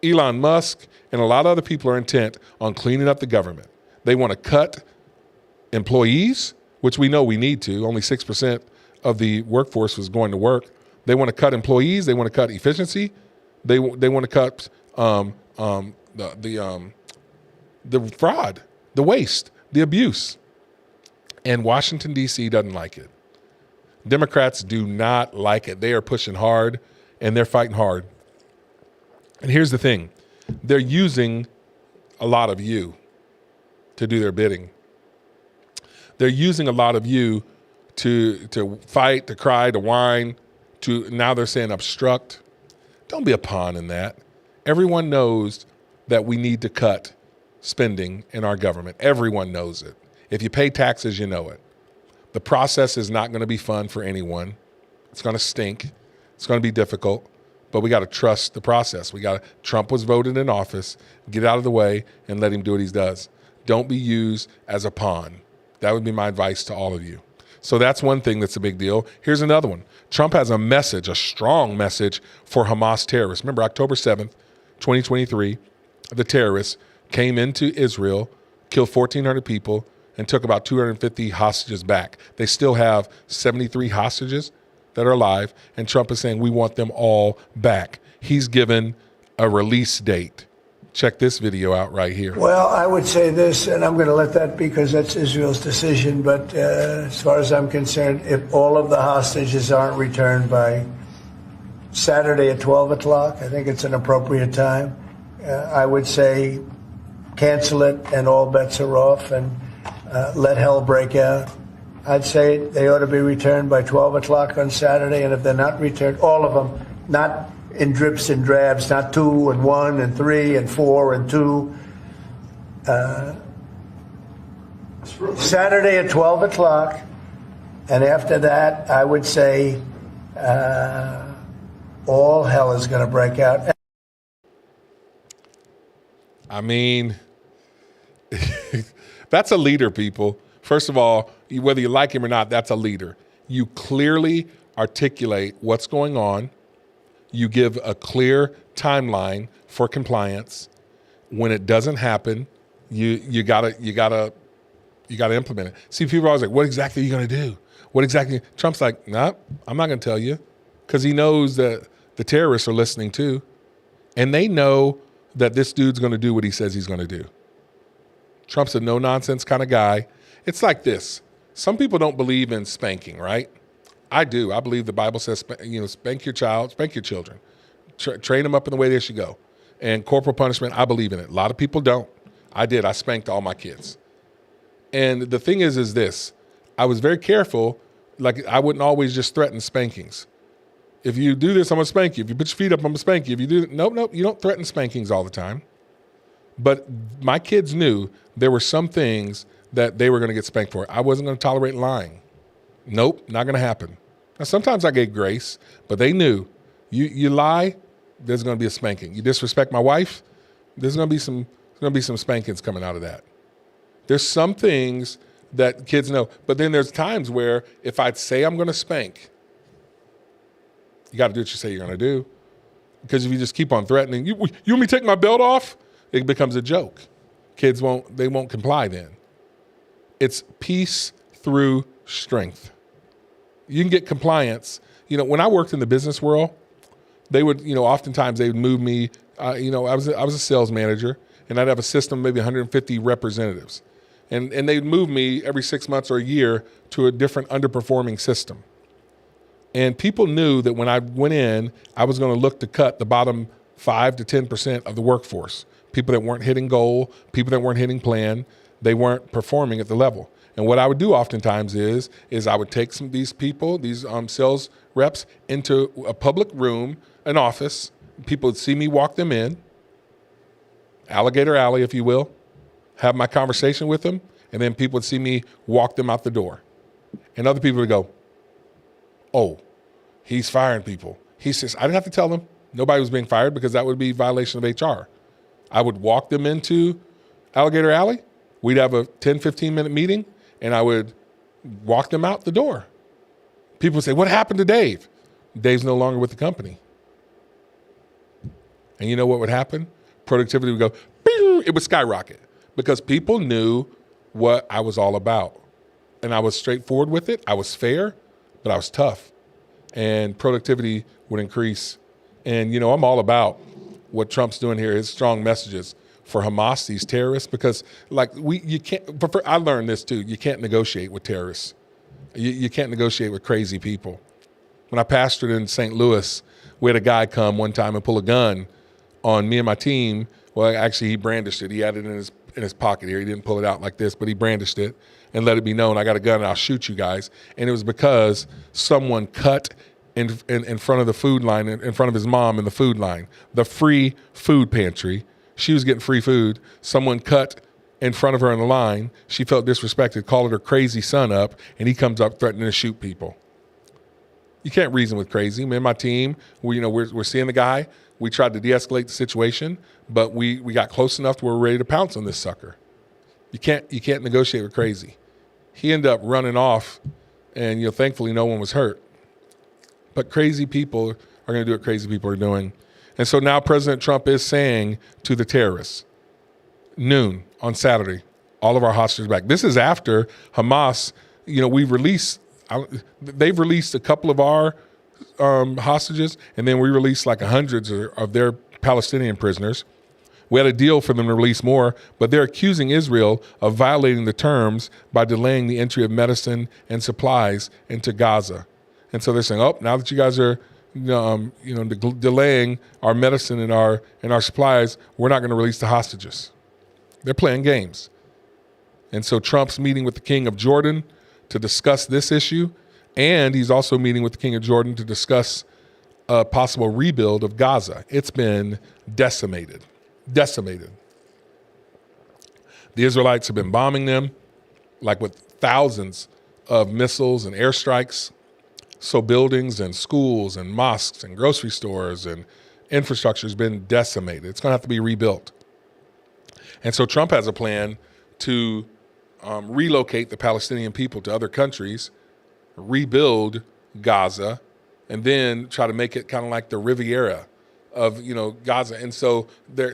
Elon Musk, and a lot of other people are intent on cleaning up the government. They want to cut employees, which we know we need to. Only 6% of the workforce was going to work. They want to cut employees. They want to cut efficiency. They want to cut the fraud, the waste, the abuse. And Washington, D.C. doesn't like it. Democrats do not like it. They are pushing hard, and they're fighting hard. And here's the thing. They're using a lot of you to do their bidding. They're using a lot of you to fight, to cry, to whine, to now they're saying obstruct. Don't be a pawn in that. Everyone knows that we need to cut spending in our government. Everyone knows it. If you pay taxes, you know it. The process is not going to be fun for anyone. It's going to stink. It's going to be difficult, but we got to trust the process. Trump was voted in office. Get out of the way and let him do what he does. Don't be used as a pawn. That would be my advice to all of you. So that's one thing that's a big deal. Here's another one. Trump has a message, a strong message for Hamas terrorists. Remember, October 7th, 2023, the terrorists came into Israel, killed 1,400 people, and took about 250 hostages back. They still have 73 hostages that are alive, and Trump is saying we want them all back. He's given a release date. Check this video out right here. Well, I would say this, and I'm going to let that because that's Israel's decision, but as far as I'm concerned, if all of the hostages aren't returned by Saturday at 12 o'clock, I think it's an appropriate time. I would say cancel it and all bets are off and let hell break out. I'd say they ought to be returned by 12 o'clock on Saturday, and if they're not returned, all of them, not in drips and drabs, not 2 and 1 and 3 and 4 and 2. Saturday at 12 o'clock, and after that, I would say all hell is going to break out. I mean, that's a leader, people. First of all, whether you like him or not, that's a leader. You clearly articulate what's going on. You give a clear timeline for compliance. When it doesn't happen, you gotta implement it. See, people are always like, "What exactly are you gonna do? What exactly?" Trump's like, "No, I'm not gonna tell you," because he knows that the terrorists are listening too, and they know that this dude's gonna do what he says he's gonna do. Trump's a no-nonsense kind of guy. It's like this. Some people don't believe in spanking, right? I do. I believe the Bible says, spank your child, spank your children. Train them up in the way they should go. And corporal punishment, I believe in it. A lot of people don't. I did. I spanked all my kids. And the thing is this. I was very careful. Like, I wouldn't always just threaten spankings. If you do this, I'm going to spank you. If you put your feet up, I'm going to spank you. If you do, nope, you don't threaten spankings all the time. But my kids knew there were some things that they were going to get spanked for. I wasn't going to tolerate lying. Nope, not going to happen. Now, sometimes I gave grace, but they knew you lie, there's going to be a spanking. You disrespect my wife, there's going to be some spankings coming out of that. There's some things that kids know, but then there's times where if I'd say I'm going to spank, you got to do what you say you're going to do. Because if you just keep on threatening, you want me to take my belt off? It becomes a joke. Kids won't comply then. It's peace through strength. You can get compliance. When I worked in the business world, they would, oftentimes they would move me. I was a sales manager, and I'd have a system, maybe 150 representatives, and they'd move me every 6 months or a year to a different underperforming system. And people knew that when I went in, I was going to look to cut the bottom 5 to 10% of the workforce. People that weren't hitting goal, people that weren't hitting plan, they weren't performing at the level. And what I would do oftentimes is I would take some of these people, these sales reps, into a public room, an office. People would see me walk them in, alligator alley, if you will, have my conversation with them, and then people would see me walk them out the door. And other people would go, "Oh, he's firing people." He says, I didn't have to tell them. Nobody was being fired because that would be violation of HR. I would walk them into alligator alley. We'd have a 10, 15-minute meeting, and I would walk them out the door. People would say, "What happened to Dave?" Dave's no longer with the company. And you know what would happen? Productivity would go, bing, it would skyrocket because people knew what I was all about. And I was straightforward with it. I was fair, but I was tough. And productivity would increase. And, I'm all about what Trump's doing here, his strong messages for Hamas, these terrorists, because you can't, I learned this too, you can't negotiate with terrorists. You can't negotiate with crazy people. When I pastored in St. Louis, we had a guy come one time and pull a gun on me and my team. Well, actually he brandished it. He had it in his pocket here. He didn't pull it out like this, but he brandished it. and let it be known, I got a gun and I'll shoot you guys. And it was because someone cut in front of the food line, in front of his mom in the food line, the free food pantry. She was getting free food. Someone cut in front of her in the line. She felt disrespected, called her crazy son up, and he comes up threatening to shoot people. You can't reason with crazy. Me and my team, we're seeing the guy. We tried to de-escalate the situation, but we got close enough to where we're ready to pounce on this sucker. You can't negotiate with crazy. He ended up running off, and thankfully no one was hurt. But crazy people are going to do what crazy people are doing. And so now President Trump is saying to the terrorists, noon on Saturday, all of our hostages back. This is after Hamas, they've released a couple of our hostages, and then we released like hundreds of their Palestinian prisoners. We had a deal for them to release more, but they're accusing Israel of violating the terms by delaying the entry of medicine and supplies into Gaza. And so they're saying, oh, now that you guys are, delaying our medicine and our supplies, we're not going to release the hostages. They're playing games. And so Trump's meeting with the King of Jordan to discuss this issue, and he's also meeting with the King of Jordan to discuss a possible rebuild of Gaza. It's been decimated. The Israelites have been bombing them, like with thousands of missiles and airstrikes. So buildings and schools and mosques and grocery stores and infrastructure has been decimated. It's going to have to be rebuilt. And so Trump has a plan to relocate the Palestinian people to other countries, rebuild Gaza, and then try to make it kind of like the Riviera of Gaza. And so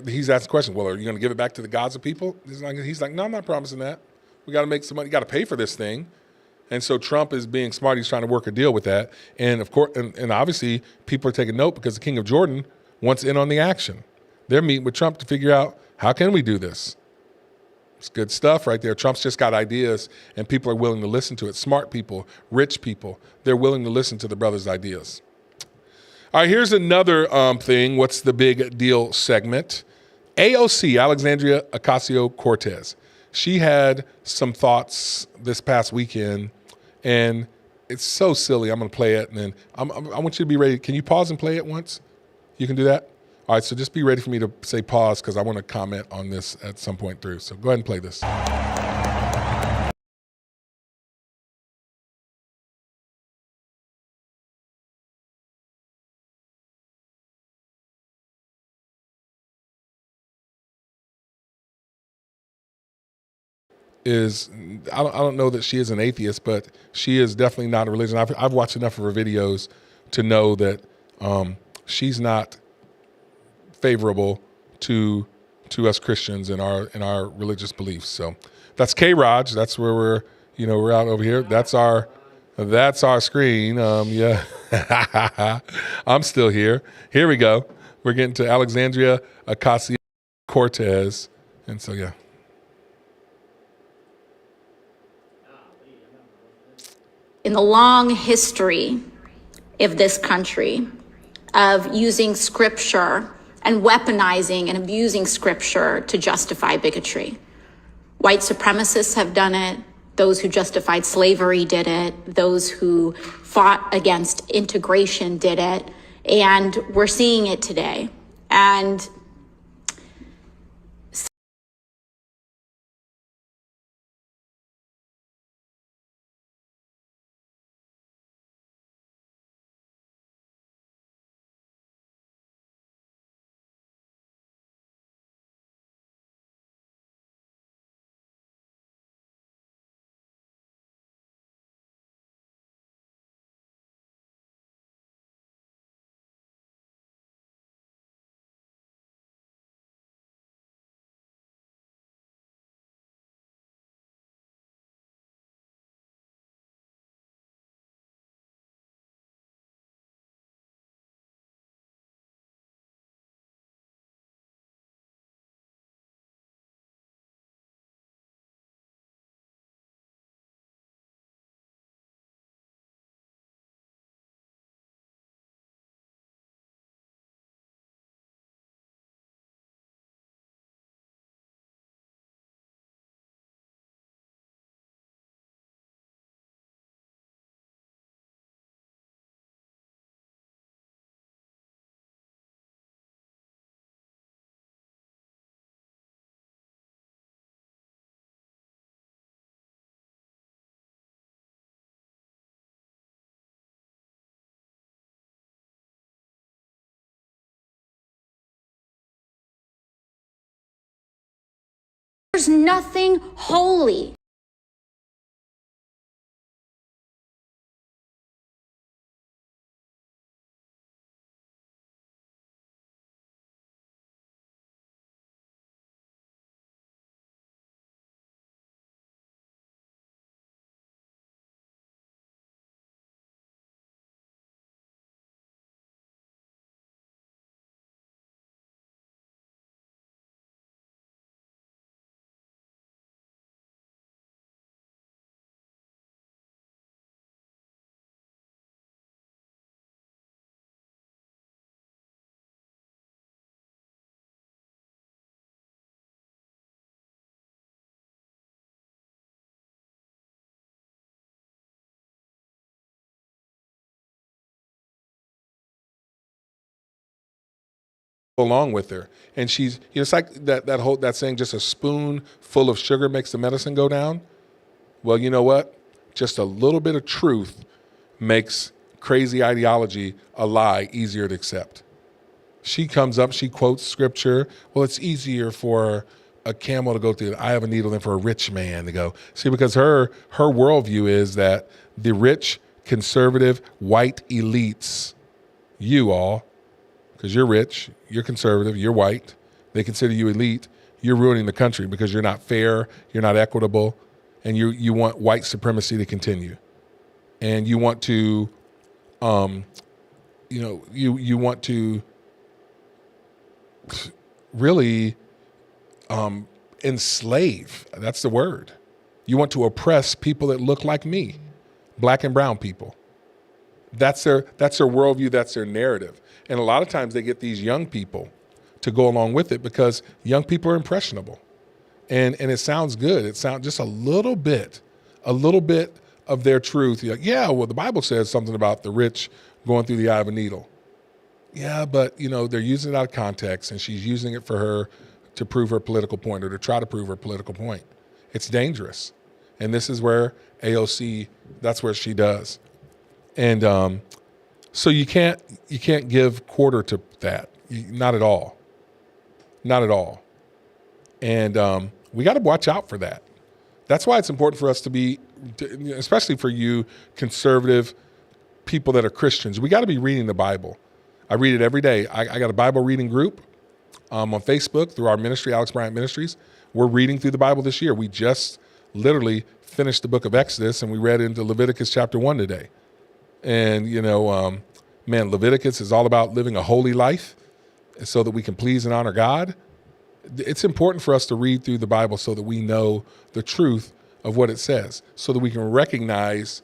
he's asked the question, well, are you going to give it back to the Gaza people? He's like, no, I'm not promising that. We got to make some money. You got to pay for this thing. And so Trump is being smart. He's trying to work a deal with that. And of course, and obviously people are taking note because the King of Jordan wants in on the action. They're meeting with Trump to figure out, how can we do this? It's good stuff right there. Trump's just got ideas and people are willing to listen to it. Smart people, rich people, they're willing to listen to the brother's ideas. All right, here's another thing. What's the big deal segment? AOC, Alexandria Ocasio-Cortez. She had some thoughts this past weekend, and it's so silly. I'm going to play it, and then I want you to be ready. Can you pause and play it once? You can do that? All right, so just be ready for me to say pause because I want to comment on this at some point through. So go ahead and play this. I don't know that she is an atheist, but she is definitely not a religion. I've watched enough of her videos to know that she's not favorable to us Christians and our religious beliefs. So that's K-Raj. That's where we're out over here. That's our screen. Yeah, I'm still here. Here we go. We're getting to Alexandria Ocasio-Cortez, and so yeah. In the long history of this country of using scripture and weaponizing and abusing scripture to justify bigotry. White supremacists have done it. Those who justified slavery did it. Those who fought against integration did it. And we're seeing it today. And There's nothing holy. Along with her, and she's, it's like that saying, just a spoon full of sugar makes the medicine go down. Well, you know what? Just a little bit of truth makes crazy ideology, a lie, easier to accept. She comes up, she quotes scripture. Well, it's easier for a camel to go through the eye of a needle than for a rich man to go. See, because her worldview is that the rich, conservative, white elites, you all, because you're rich, you're conservative, you're white, they consider you elite, you're ruining the country because you're not fair, you're not equitable, and you want white supremacy to continue. And you want to, you want to really enslave, that's the word. You want to oppress people that look like me, black and brown people. That's their worldview, that's their narrative. And a lot of times they get these young people to go along with it because young people are impressionable. And it sounds good. It sounds just a little bit of their truth. You're like, yeah, well, the Bible says something about the rich going through the eye of a needle. Yeah, but they're using it out of context, and she's using it for her to prove her political point or to try to prove her political point. It's dangerous. And this is where AOC, that's where she does. And so you can't give quarter to that. Not at all. Not at all. And we got to watch out for that. That's why it's important for us to be, especially for you conservative people that are Christians, we got to be reading the Bible. I read it every day. I got a Bible reading group on Facebook through our ministry, Alex Bryant Ministries. We're reading through the Bible this year. We just literally finished the book of Exodus, and we read into Leviticus chapter 1 today. And, Leviticus is all about living a holy life so that we can please and honor God. It's important for us to read through the Bible so that we know the truth of what it says, so that we can recognize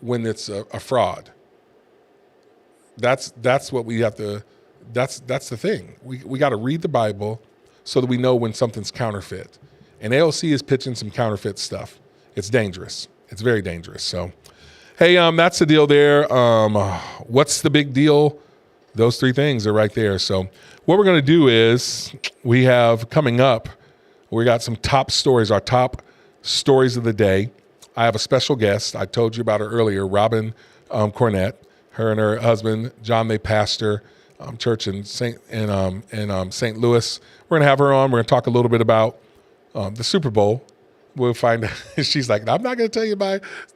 when it's a fraud. That's what we have to, that's the thing. We got to read the Bible so that we know when something's counterfeit. And AOC is pitching some counterfeit stuff. It's dangerous. It's very dangerous. So, hey, that's the deal there. What's the big deal? Those three things are right there. So what we're going to do is we have coming up, we got some top stories, our top stories of the day. I have a special guest. I told you about her earlier, Robin Cornett. Her and her husband, John, they pastor church in St. Louis. We're going to have her on. We're going to talk a little bit about the Super Bowl. We'll find out. She's like, I'm not going to tell you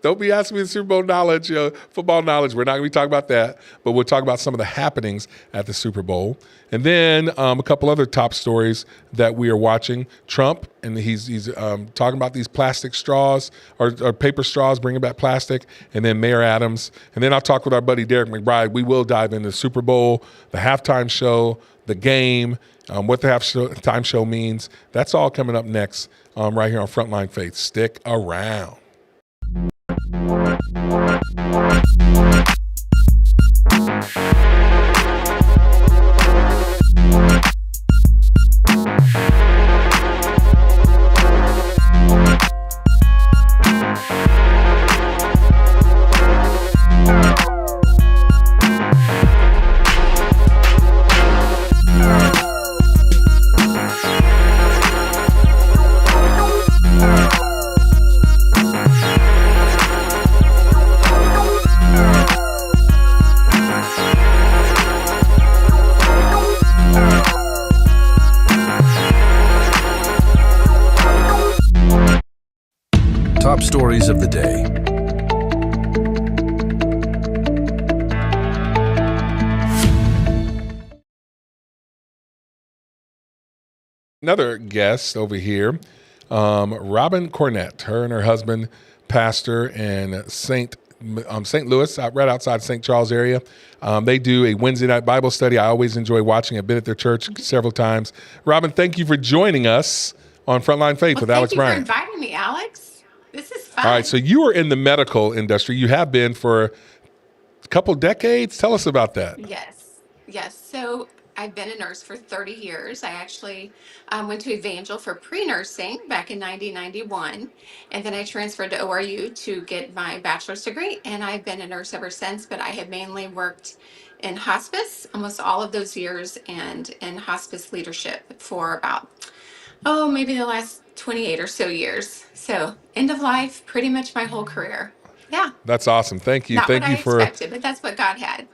don't be asking me the Super Bowl knowledge, football knowledge. We're not going to be talking about that, but we'll talk about some of the happenings at the Super Bowl. And then a couple other top stories that we are watching. Trump, and he's talking about these plastic straws or paper straws, bringing back plastic. And then Mayor Adams. And then I'll talk with our buddy Derrick McBride. We will dive into the Super Bowl, the halftime show, the game, what the halftime show means. That's all coming up next right here on Frontline Faith. Stick around. stories of the day. Another guest over here, Robin Cornett, her and her husband, pastor in St. Louis, right outside St. Charles area. They do a Wednesday night Bible study. I always enjoy watching. I've been at their church several times. Robin, thank you for joining us on Frontline Faith with Alex Bryant. Thank you for inviting me, Alex. This is fun. All right, so you are in the medical industry. You have been for a couple decades. Tell us about that. Yes. So I've been a nurse for 30 years. I actually went to Evangel for pre-nursing back in 1991, and then I transferred to ORU to get my bachelor's degree, and I've been a nurse ever since, but I have mainly worked in hospice almost all of those years and in hospice leadership for about, maybe the last 28 or so years. So end of life, pretty much my whole career. Yeah. That's awesome. Thank you. Not Thank what you I for expected, but that's what God had.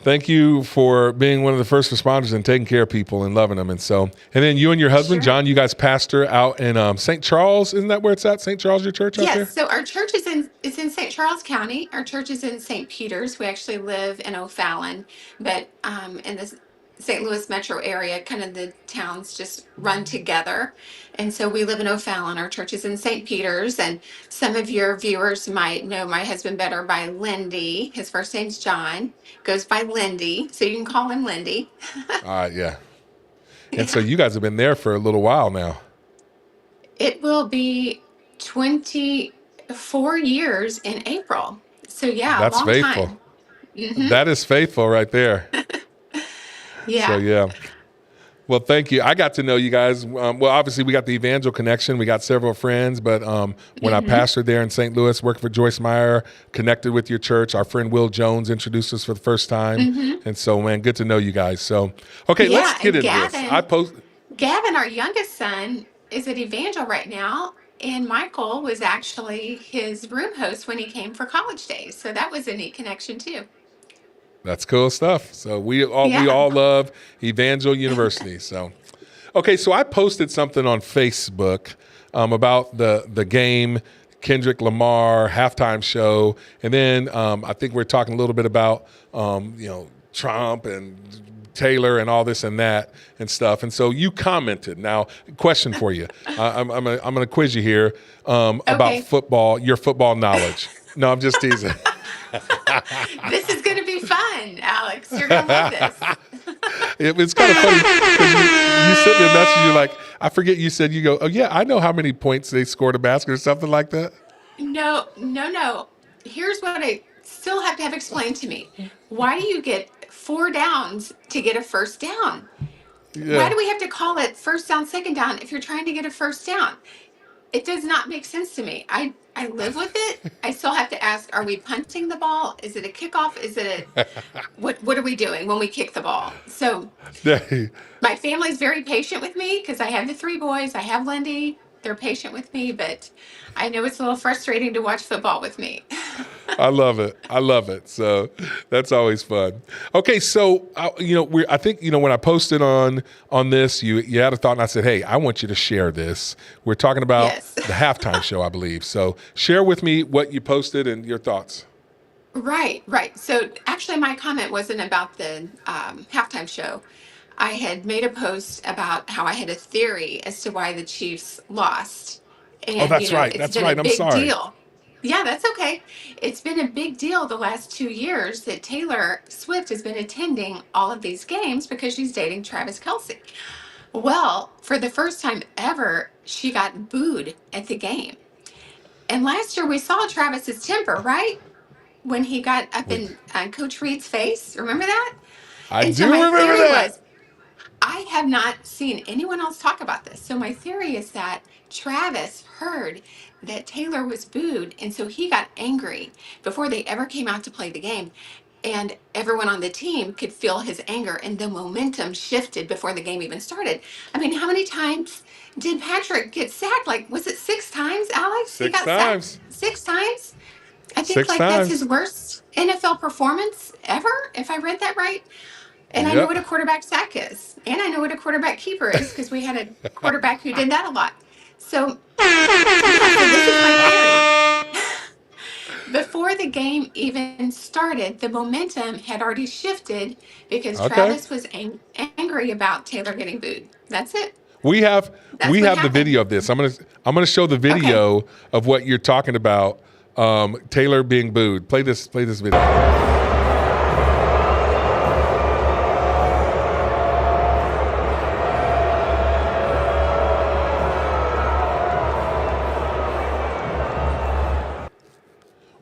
Thank you for being one of the first responders and taking care of people and loving them. And then you and your husband, Sure. John, you guys pastor out in St. Charles. Isn't that where it's at? St. Charles, your church out there? Yes, so our church is in St. Charles County. Our church is in St. Peters. We actually live in O'Fallon, but in the St. Louis metro area, kind of the towns just run together. And so we live in O'Fallon. Our church is in St. Peters, and some of your viewers might know my husband better by Lindy. His first name's John, goes by Lindy, so you can call him Lindy. Yeah. And so you guys have been there for a little while now. It will be 24 years in April. So yeah, That's long faithful. time. Mm-hmm. That is faithful right there. Yeah. So, yeah. Well, thank you. I got to know you guys. Well, obviously, we got the Evangel connection. We got several friends. But when I pastored there in St. Louis, worked for Joyce Meyer, connected with your church, our friend Will Jones introduced us for the first time. And so, man, good to know you guys. So, okay, let's get into this. Gavin, our youngest son, is at Evangel right now. And Michael was actually his room host when he came for college days. So that was a neat connection, too. That's cool stuff. So we all love Evangel University. So, okay, so I posted something on Facebook about the game, Kendrick Lamar halftime show, and then I think we're talking a little bit about Trump and Taylor and all this and that and stuff. And so you commented. Now, question for you. I'm gonna quiz you here about football, your football knowledge. No, I'm just teasing. This is going to be fun, Alex. You're going to love this. It's kind of funny because you sent me a message. You're like, I forget. You said, you go, oh yeah, I know how many points they scored a basket or something like that. No. Here's what I still have to have explained to me. Why do you get 4 downs to get a first down? Yeah. Why do we have to call it first down, second down if you're trying to get a first down? It does not make sense to me. I live with it. I still have to ask, are we punting the ball? Is it a kickoff? Is it what are we doing when we kick the ball? So my family's very patient with me because I have the 3 boys. I have Lindy. They're patient with me, but I know it's a little frustrating to watch football with me. I love it. So that's always fun. Okay, so I think when I posted on this, you had a thought, and I said, hey, I want you to share this. We're talking about the halftime show, I believe. So share with me what you posted and your thoughts. Right. So actually, my comment wasn't about the halftime show. I had made a post about how I had a theory as to why the Chiefs lost. And, that's right. It's that's been right. a I'm big sorry. deal. Yeah, that's okay. It's been a big deal the last 2 years that Taylor Swift has been attending all of these games because she's dating Travis Kelce. Well, for the first time ever, she got booed at the game. And last year we saw Travis's temper, right? When he got up in Coach Reed's face. Remember that? I do remember that. I have not seen anyone else talk about this. So my theory is that Travis heard that Taylor was booed, and so he got angry before they ever came out to play the game. And everyone on the team could feel his anger, and the momentum shifted before the game even started. I mean, how many times did Patrick get sacked? Like, was it 6 times, Alex? 6 times. Sacked 6 times? I think 6 times. That's his worst NFL performance ever, if I read that right. And I know what a quarterback sack is. And I know what a quarterback keeper is because we had a quarterback who did that a lot. So, this is my theory. before the game even started, the momentum had already shifted because Okay. Travis was angry about Taylor getting booed. That's it. We have That's what the happened. video of this. I'm gonna show the Okay. video of what you're talking about. Taylor being booed. Play this video.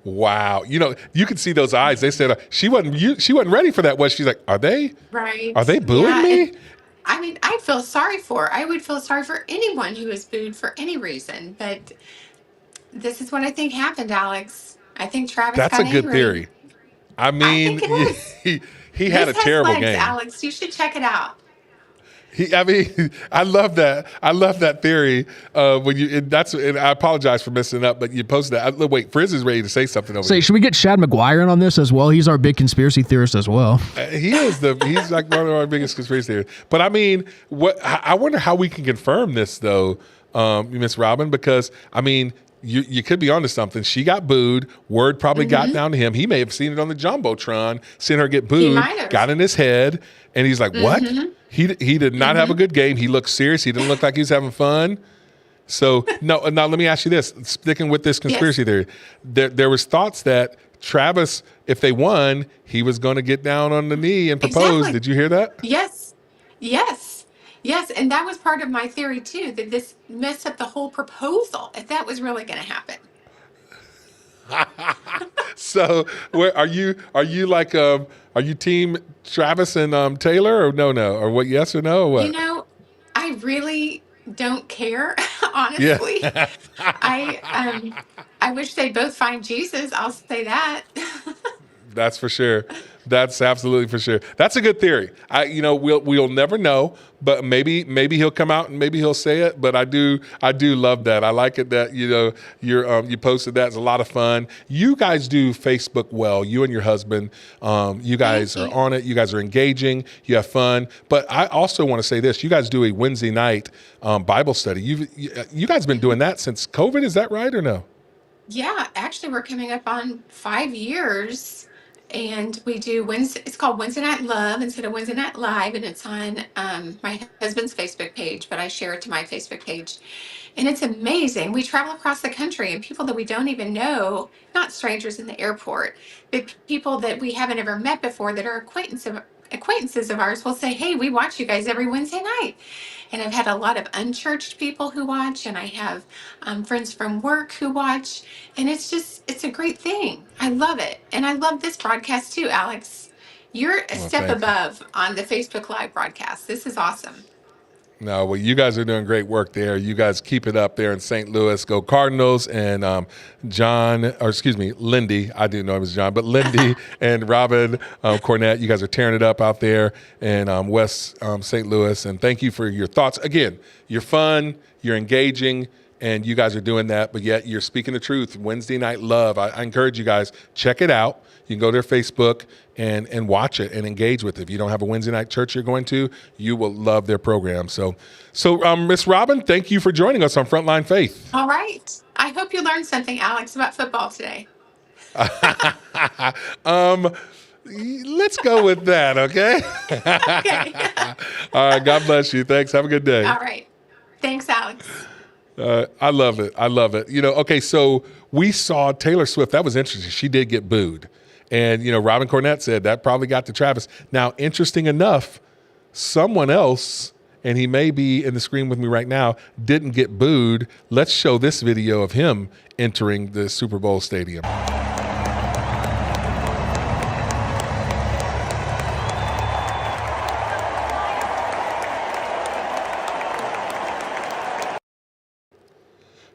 Wow. You could see those eyes. They said she wasn't ready for that. She's like, are they Right. booing Yeah. me? And, I mean, I would feel sorry for anyone who was booed for any reason. But this is what I think happened, Alex. I think Travis That's a got good angry. theory. I I mean, think it is. he had a This has terrible legs, game. Alex. You should check it out. I love that. I love that theory. And I apologize for messing up, but you posted that. Wait, Frizz is ready to say something over Say, should we get Shad McGuire in on this as well? He's our big conspiracy theorist as well. He's like one of our biggest conspiracy theories. But I mean, I wonder how we can confirm this though, Miss Robin, because I mean, you could be onto something. She got booed. Word probably got down to him. He may have seen it on the Jumbotron, seen her get booed, might have. got in his head, and he's like, what? He did not have a good game. He looked serious. He didn't look like he was having fun. So now let me ask you this. Sticking with this conspiracy theory, there was thoughts that Travis, if they won, he was going to get down on the knee and propose. Exactly. Did you hear that? Yes. And that was part of my theory too, that this messed up the whole proposal, if that was really going to happen. So where are you? Are you like are you team Travis and Taylor or no or what? Yes or no or what? I really don't care, honestly. Yeah. I wish they both find Jesus. I'll say that. That's for sure. That's absolutely for sure. That's a good theory. We'll never know, but maybe he'll come out and maybe he'll say it. But I do love that. I like it that you posted that. It's a lot of fun. You guys do Facebook well. You and your husband. You guys are on it. You guys are engaging. You have fun. But I also want to say this. You guys do a Wednesday night Bible study. You guys have been doing that since COVID. Is that right or no? Yeah, actually, we're coming up on 5 years, and we do Wednesday. It's called Wednesday Night Love instead of Wednesday Night Live, and it's on my husband's Facebook page, but I share it to my Facebook page, and it's amazing. We travel across the country, and people that we don't even know, not strangers in the airport, but people that we haven't ever met before that are acquaintances of ours will say, "Hey, we watch you guys every Wednesday night." And I've had a lot of unchurched people who watch, and I have friends from work who watch, and it's a great thing. I love it. And I love this broadcast too, Alex. You're a step Thank you. above on the Facebook Live broadcast. This is awesome. No, well, you guys are doing great work there. You guys keep it up there in St. Louis. Go Cardinals. And Lindy. I didn't know it was John, but Lindy and Robin Cornett, you guys are tearing it up out there in West St. Louis. And thank you for your thoughts. Again, you're fun, you're engaging, and you guys are doing that, but yet you're speaking the truth. Wednesday Night Love. I encourage you guys, check it out. You can go to their Facebook and watch it and engage with it. If you don't have a Wednesday night church you're going to, you will love their program. So Miss Robin, thank you for joining us on Frontline Faith. All right. I hope you learned something, Alex, about football today. Let's go with that, okay? Okay. All right, God bless you. Thanks. Have a good day. All right. Thanks, Alex. I love it. Okay, so we saw Taylor Swift. That was interesting. She did get booed. And, Robin Cornett said that probably got to Travis. Now, interesting enough, someone else, and he may be in the screen with me right now, didn't get booed. Let's show this video of him entering the Super Bowl stadium.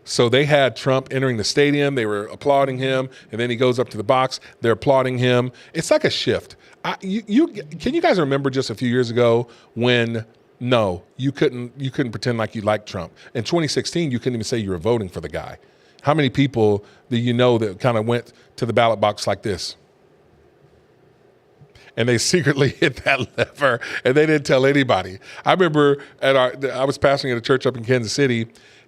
So they had Trump entering the stadium. They were applauding him, and then he goes up to the box. They're applauding him. It's like a shift. Can you guys remember just a few years ago when you couldn't pretend like you liked Trump? In 2016, you couldn't even say you were voting for the guy. How many people do you know that kind of went to the ballot box like this? And they secretly hit that lever, and they didn't tell anybody. I remember I was pastoring at a church up in Kansas City,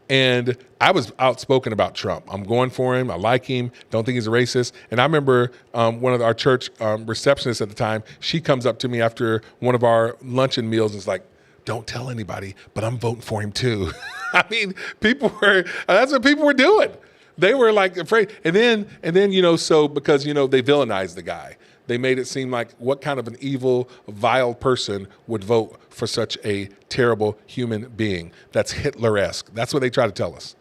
And I was outspoken about Trump. I'm going for him. I like him. Don't think he's a racist. And I remember one of our church receptionists at the time, she comes up to me after one of our luncheon meals and is like, don't tell anybody, but I'm voting for him too. I mean, that's what people were doing. They were like afraid. And then, so because, they villainized the guy. They made it seem like what kind of an evil, vile person would vote for such a terrible human being. That's Hitler-esque. That's what they try to tell us.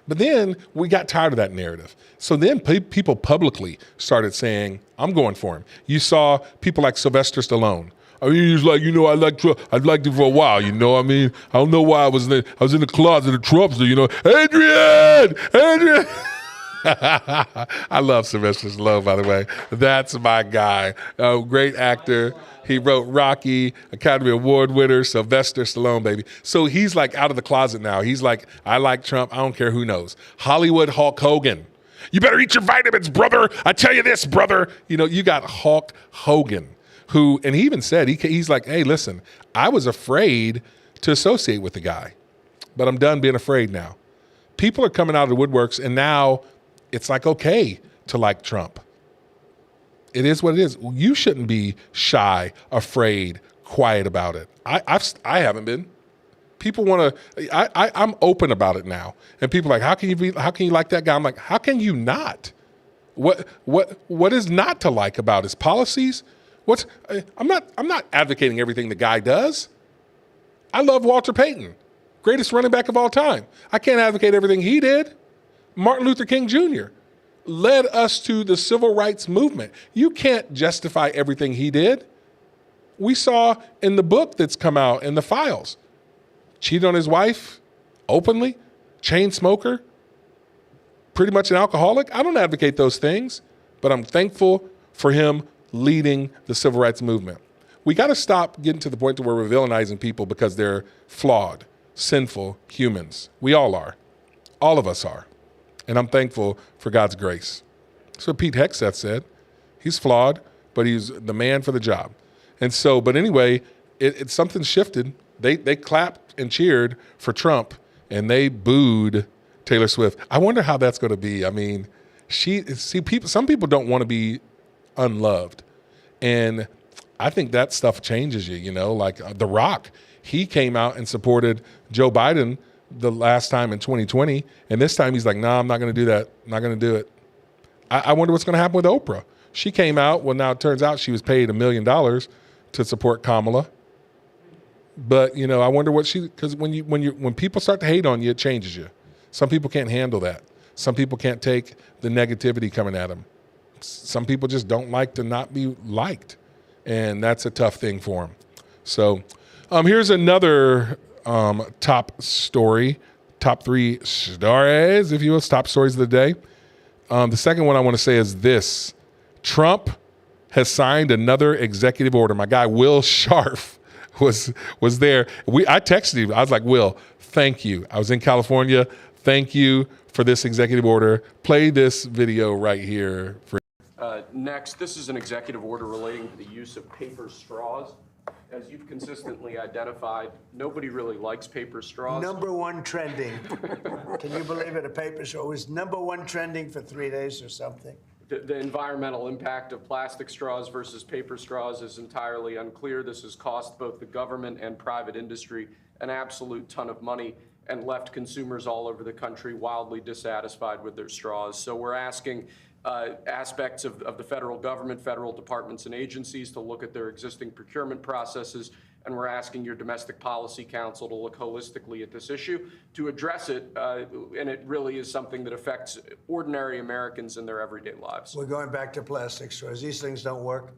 But then we got tired of that narrative. So then people publicly started saying, I'm going for him. You saw people like Sylvester Stallone. I mean, he was like, I like Trump. I'd liked him for a while, I mean? I don't know why I was in the closet of Trumpster, Adrian! I love Sylvester Stallone, by the way. That's my guy. Great actor. He wrote Rocky, Academy Award winner, Sylvester Stallone, baby. So he's like out of the closet now. He's like, I like Trump. I don't care who knows. Hollywood Hulk Hogan. You better eat your vitamins, brother. I tell you this, brother. You got Hulk Hogan, and he even said, he's like, hey, listen, I was afraid to associate with the guy, but I'm done being afraid now. People are coming out of the woodworks, and now it's like okay to like Trump. It is what it is. You shouldn't be shy, afraid, quiet about it. I haven't been. People want to. I'm open about it now, and people are like, how can you like that guy? I'm like, how can you not? What is not to like about his policies? I'm not advocating everything the guy does. I love Walter Payton, greatest running back of all time. I can't advocate everything he did. Martin Luther King Jr. led us to the civil rights movement. You can't justify everything he did. We saw in the book that's come out in the files, cheated on his wife openly, chain smoker, pretty much an alcoholic. I don't advocate those things, but I'm thankful for him leading the civil rights movement. We got to stop getting to the point to where we're villainizing people because they're flawed, sinful humans. We all are. All of us are. And I'm thankful for God's grace. That's what Pete Hegseth said. He's flawed, but he's the man for the job. And so, but anyway, something shifted. They clapped and cheered for Trump, and they booed Taylor Swift. I wonder how that's going to be. I mean, some people don't want to be unloved. And I think that stuff changes you, like The Rock. He came out and supported Joe Biden the last time in 2020, and this time he's like, nah, I'm not going to do that. I'm not going to do it. I wonder what's going to happen with Oprah. She came out. Well, now it turns out she was paid $1 million to support Kamala. But I wonder what because when people start to hate on you, it changes you. Some people can't handle that. Some people can't take the negativity coming at them. Some people just don't like to not be liked, and that's a tough thing for them. So here's another top story, top 3 stories, if you will, top stories of the day. The second one I want to say is this. Trump has signed another executive order. My guy, Will Scharf, was there. I texted him. I was like, Will, thank you. I was in California. Thank you for this executive order. Play this video right here. Next, this is an executive order relating to the use of paper straws. As you've consistently identified, nobody really likes paper straws. #1 trending. Can you believe it? A paper straw was #1 trending for 3 days or something. The environmental impact of plastic straws versus paper straws is entirely unclear. This has cost both the government and private industry an absolute ton of money and left consumers all over the country wildly dissatisfied with their straws. So we're asking aspects of the federal government, federal departments and agencies to look at their existing procurement processes, and we're asking your Domestic Policy Council to look holistically at this issue to address it, and it really is something that affects ordinary Americans in their everyday lives. We're going back to plastic straws. These things don't work.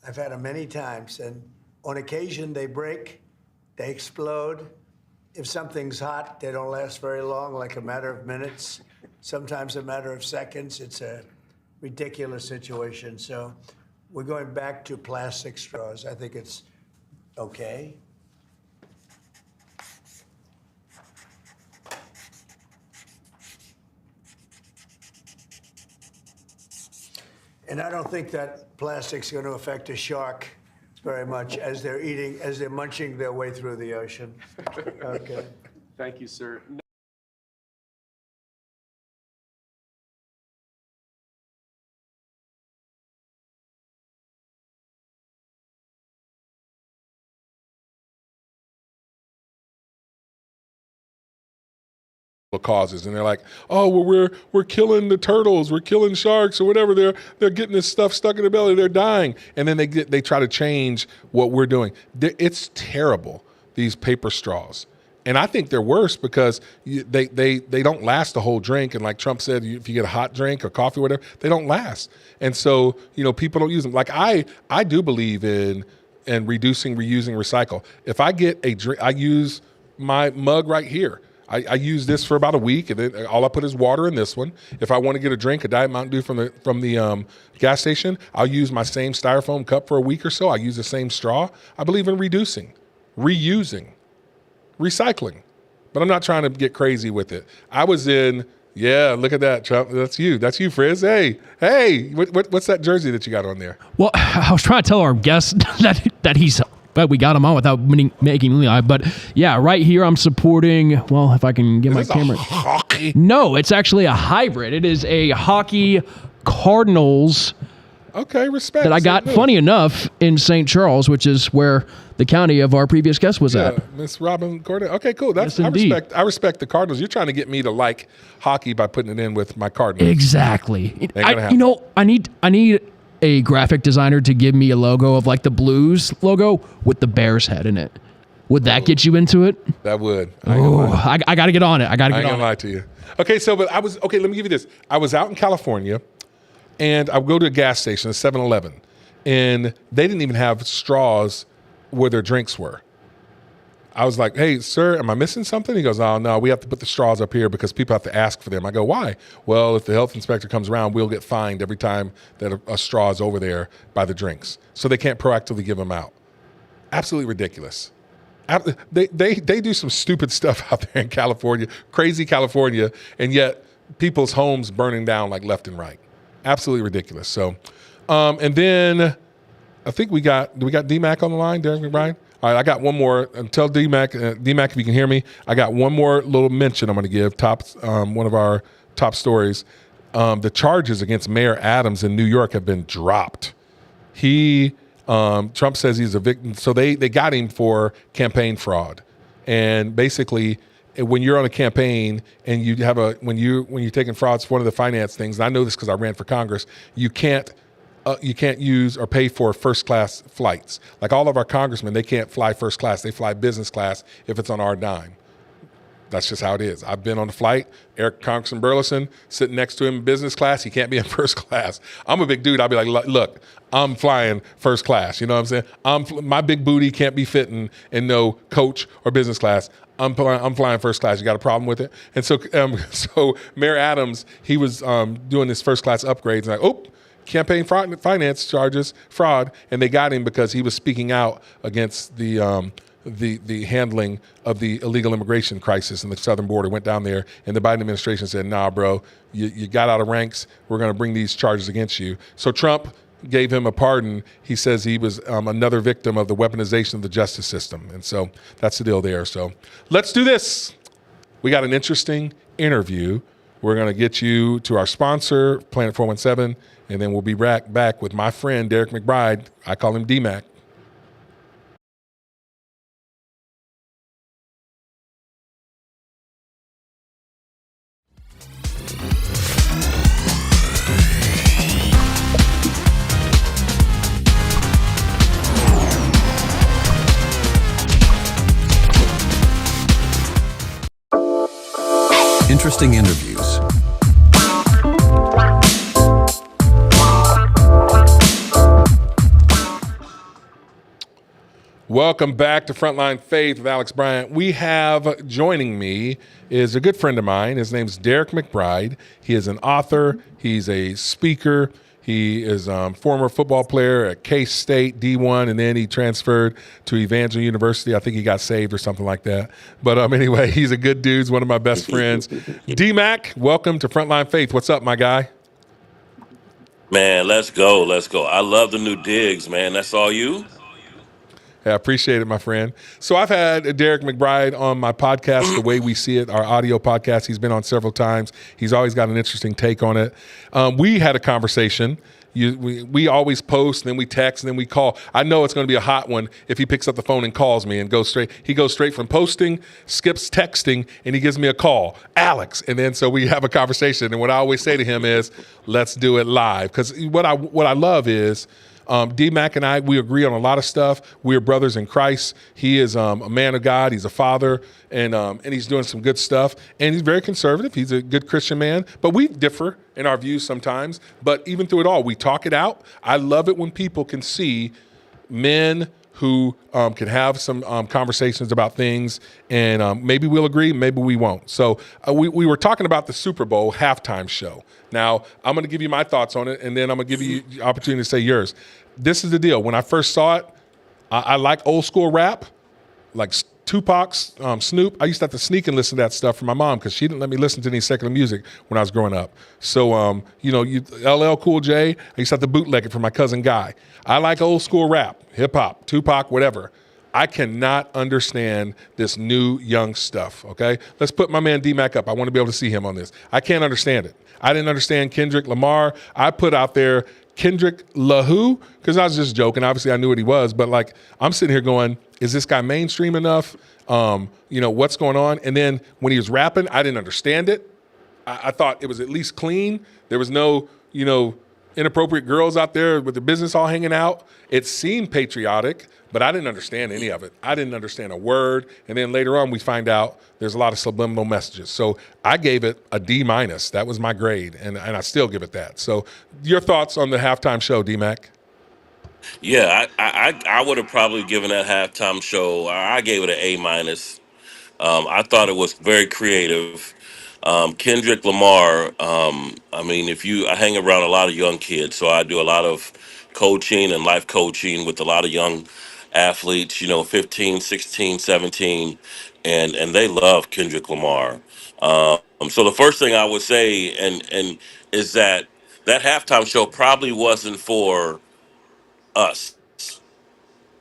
I've had them many times, and on occasion they break, they explode. If something's hot, they don't last very long, like a matter of minutes, sometimes a matter of seconds. It's a ridiculous situation. So we're going back to plastic straws. I think it's okay. And I don't think that plastic's going to affect a shark very much as they're munching their way through the ocean. Okay. Thank you, sir. causes, and they're like, oh, well, we're killing the turtles, we're killing sharks or whatever. They're getting this stuff stuck in their belly, they're dying, and then they try to change what we're doing. It's terrible, these paper straws. And I think they're worse because they don't last the whole drink. And like Trump said, if you get a hot drink or coffee or whatever, they don't last. And so, people don't use them. Like I do believe in reducing, reusing, recycle. If I get a drink, I use my mug right here. I use this for about a week, and then all I put is water in this one. If I want to get a drink, a Diet Mountain Dew from the gas station, I'll use my same styrofoam cup for a week or so. I use the same straw. I believe in reducing, reusing, recycling, but I'm not trying to get crazy with it. I was in, look at that, Trump. That's you, Frizz. Hey, what's that jersey that you got on there? Well, I was trying to tell our guest that he's. But we got him on without making me live. But yeah, right here I'm supporting. Well, if I can get my camera. Hockey? No, it's actually a hybrid. It is a hockey Cardinals. Okay, respect. That I got, funny enough, in St. Charles, which is where the county of our previous guest was at. Miss Robin Cornett. Okay, cool. Yes, indeed. I respect the Cardinals. You're trying to get me to like hockey by putting it in with my Cardinals. Exactly. I need a graphic designer to give me a logo of like the Blues logo with the Bears head in it. Would that get you into it? That would. I got to get on it. I ain't gonna lie to you. Okay, let me give you this. I was out in California, and I would go to a gas station, a 7-Eleven, and they didn't even have straws where their drinks were. I was like, hey, sir, am I missing something? He goes, oh, no, we have to put the straws up here because people have to ask for them. I go, why? Well, if the health inspector comes around, we'll get fined every time that a straw is over there by the drinks. So they can't proactively give them out. Absolutely ridiculous. They do some stupid stuff out there in California, crazy California, and yet people's homes burning down like left and right. Absolutely ridiculous. So, and then I think do we got D-Mac on the line, Derrick McBride? All right, I got one more. Tell D-Mac, if you can hear me, I got one more little mention I'm going to give. One of our top stories. The charges against Mayor Adams in New York have been dropped. Trump says he's a victim. So they got him for campaign fraud. And basically, when you're on a campaign and you have when you're taking frauds, one of the finance things, and I know this because I ran for Congress, you can't use or pay for first class flights. Like all of our congressmen, they can't fly first class. They fly business class if it's on our dime. That's just how it is. I've been on the flight. Congressman Burleson sitting next to him in business class. He can't be in first class. I'm a big dude. I'll be like, look, I'm flying first class. You know what I'm saying? My big booty can't be fitting in no coach or business class. I'm flying first class. You got a problem with it? And so Mayor Adams, he was doing this first class upgrades. And campaign finance charges, fraud, and they got him because he was speaking out against the handling of the illegal immigration crisis in the southern border. Went down there, and the Biden administration said, nah, bro, you got out of ranks. We're going to bring these charges against you. So Trump gave him a pardon. He says he was another victim of the weaponization of the justice system. And so that's the deal there. So let's do this. We got an interesting interview. We're going to get you to our sponsor, Planet 417, and then we'll be back with my friend, Derrick McBride. I call him D-Mac. Interesting interviews. Welcome back to Frontline Faith with Alex Bryant. We have joining me is a good friend of mine. His name's Derrick McBride. He is an author. He's a speaker. He is a former football player at K-State, D1, and then he transferred to Evangel University. I think he got saved or something like that. But anyway, he's a good dude. He's one of my best friends. D-Mac, welcome to Frontline Faith. What's up, my guy? Man, let's go. I love the new digs, man. That's all you? I appreciate it, my friend. So I've had Derrick McBride on my podcast, The Way We See It, our audio podcast. He's been on several times. He's always got an interesting take on it. We had a conversation, we always post, and then we text, and then we call. I know it's going to be a hot one if he picks up the phone and calls me and goes straight. He goes straight from posting, skips texting, and he gives me a call, Alex. And then so we have a conversation. And what I always say to him is, let's do it live. Because what I love is, D-Mac and I, we agree on a lot of stuff. We're brothers in Christ. He is a man of God. He's a father, and he's doing some good stuff. And he's very conservative. He's a good Christian man. But we differ in our views sometimes. But even through it all, we talk it out. I love it when people can see men who can have some conversations about things, and maybe we'll agree, maybe we won't. So we were talking about the Super Bowl halftime show. Now, I'm going to give you my thoughts on it, and then I'm going to give you the opportunity to say yours. This is the deal. When I first saw it, I like old school rap, like Tupac's, Snoop. I used to have to sneak and listen to that stuff from my mom because she didn't let me listen to any secular music when I was growing up. So, LL Cool J, I used to have to bootleg it from my cousin Guy. I like old school rap, hip hop, Tupac, whatever. I cannot understand this new young stuff, okay? Let's put my man D-Mac up. I want to be able to see him on this. I can't understand it. I didn't understand Kendrick Lamar. I put out there Kendrick LaHoo because I was just joking. Obviously, I knew what he was, but like I'm sitting here going, is this guy mainstream enough? What's going on? And then when he was rapping, I didn't understand it. I thought it was at least clean. There was no, inappropriate girls out there with the business all hanging out. It seemed patriotic, but I didn't understand any of it. I didn't understand a word. And then later on, we find out there's a lot of subliminal messages. So I gave it a D-. That was my grade, and I still give it that. So your thoughts on the halftime show, D-Mac? Yeah, I would have probably given that halftime show. I gave it an A-. I thought it was very creative. Kendrick Lamar. I hang around a lot of young kids, so I do a lot of coaching and life coaching with a lot of young athletes, 15, 16, 17, and they love Kendrick Lamar. So the first thing I would say and is that halftime show probably wasn't for us.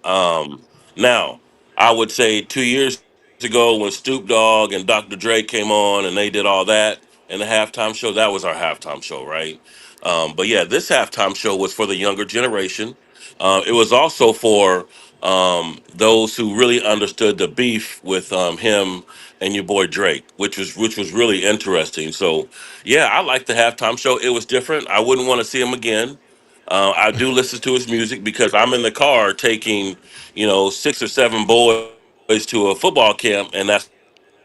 Now, I would say 2 years ago when Stoop Dogg and Dr. Dre came on and they did all that in the halftime show, that was our halftime show, right? But yeah, this halftime show was for the younger generation. It was also for those who really understood the beef with him and your boy Drake, which was really interesting. So yeah, I liked the halftime show. It was different. I wouldn't want to see him again. I do listen to his music because I'm in the car taking, 6 or 7 boys to a football camp, and that's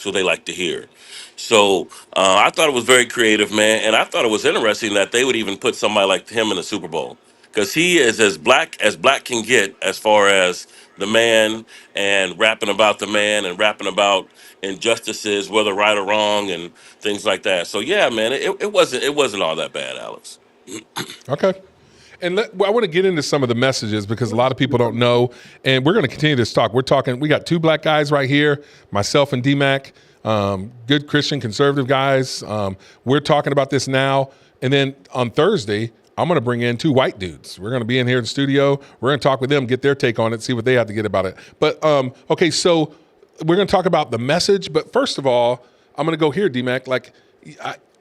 what they like to hear. So I thought it was very creative, man, and I thought it was interesting that they would even put somebody like him in the Super Bowl because he is as black can get as far as the man and rapping about the man and rapping about injustices, whether right or wrong, and things like that. So yeah, man, it wasn't all that bad, Alex. Okay. And I want to get into some of the messages because a lot of people don't know. And we're going to continue this talk. We got 2 black guys right here, myself and D-Mac, good Christian conservative guys. We're talking about this now. And then on Thursday, I'm going to bring in 2 white dudes. We're going to be in here in the studio. We're going to talk with them, get their take on it, see what they have to get about it. But, okay, so we're going to talk about the message. But first of all, I'm going to go here, D-Mac.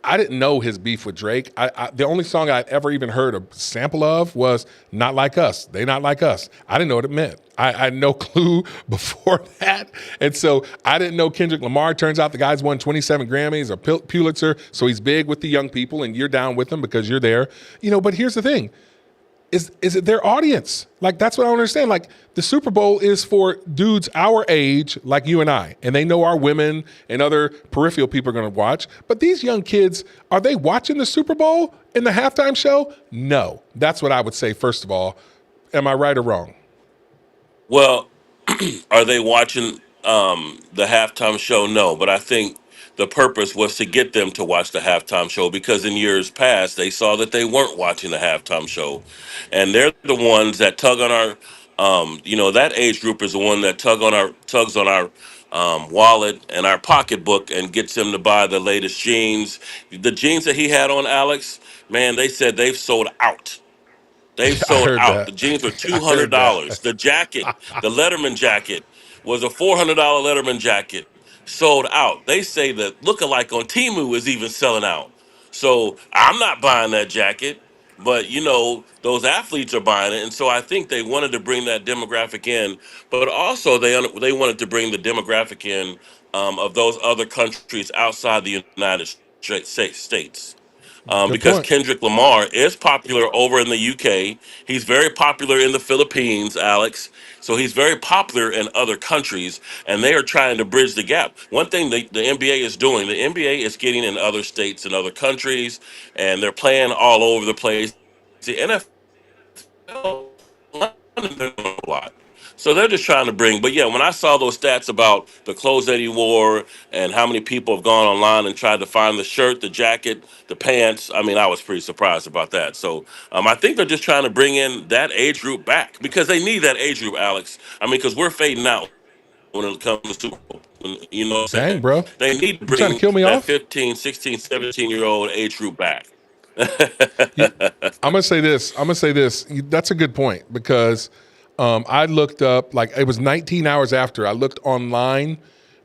I didn't know his beef with Drake. The only song I'd ever even heard a sample of was Not Like Us. They Not Like Us. I didn't know what it meant. I had no clue before that. And so I didn't know Kendrick Lamar. Turns out the guy's won 27 Grammys or Pulitzer, so he's big with the young people, and you're down with him because you're there. But here's the thing. Is it their audience? Like, that's what I don't understand. Like, the Super Bowl is for dudes our age, like you and I, and they know our women and other peripheral people are going to watch. But these young kids, are they watching the Super Bowl in the halftime show? No. That's what I would say, first of all. Am I right or wrong? Well, are they watching the halftime show? No, but I think the purpose was to get them to watch the halftime show because in years past they saw that they weren't watching the halftime show, and they're the ones that tug on our, that age group is the one that tugs on our wallet and our pocketbook and gets them to buy the latest jeans. The jeans that he had on, Alex, man, they said they've sold out. They've I sold heard out. that. The jeans were I two hundred heard dollars. that. The jacket, the Letterman jacket, was a $400 Letterman jacket. Sold out. They say that lookalike on Temu is even selling out. So I'm not buying that jacket. but those athletes are buying it, and so I think they wanted to bring that demographic in, but also they wanted to bring the demographic in of those other countries outside the United States. Good Because point. Kendrick Lamar is popular over in the UK. He's very popular in the Philippines, Alex. So he's very popular in other countries, and they are trying to bridge the gap. One thing the NBA is doing, the NBA is getting in other states and other countries, and they're playing all over the place. The NFL, a lot. So they're just trying to bring. But yeah, when I saw those stats about the clothes that he wore and how many people have gone online and tried to find the shirt, the jacket, the pants, I mean, I was pretty surprised about that. So I think they're just trying to bring in that age group back because they need that age group, Alex. I mean, because we're fading out when it comes to Super Bowl. You know what I'm Dang, saying? bro. They need to You trying to bring kill me that off? 15, 16, 17-year-old age group back. You, I'm gonna say this. That's a good point because I looked up, like, it was 19 hours after I looked online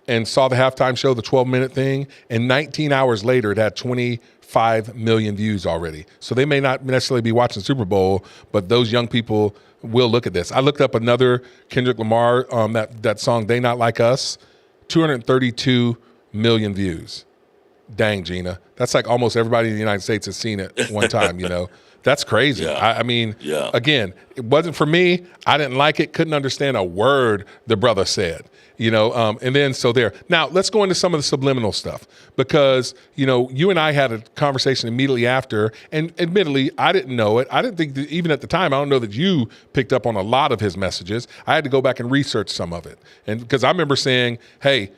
and saw the halftime show, the 12-minute thing, and 19 hours later it had 25 million views already. So they may not necessarily be watching Super Bowl, but those young people will look at this. I looked up another Kendrick Lamar, that song "They Not Like Us," 232 million views. Dang, Gina. That's like almost everybody in the United States has seen it one time, That's crazy. Yeah. I mean, Yeah. again, it wasn't for me. I didn't like it, couldn't understand a word the brother said, and then so there. Now, let's go into some of the subliminal stuff because, you and I had a conversation immediately after, and admittedly, I didn't know it. I didn't think that even at the time, I don't know that you picked up on a lot of his messages. I had to go back and research some of it. And because I remember saying, hey,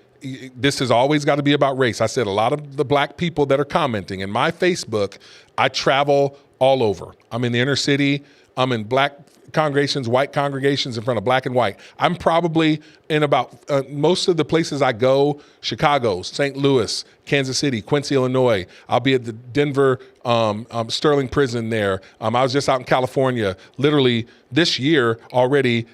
this has always got to be about race. I said a lot of the black people that are commenting in my Facebook, I travel all over. I'm in the inner city. I'm in black congregations, white congregations in front of black and white. I'm probably in about most of the places I go, Chicago, St. Louis, Kansas City, Quincy, Illinois. I'll be at the Denver Sterling prison there. I was just out in California. Literally this year already,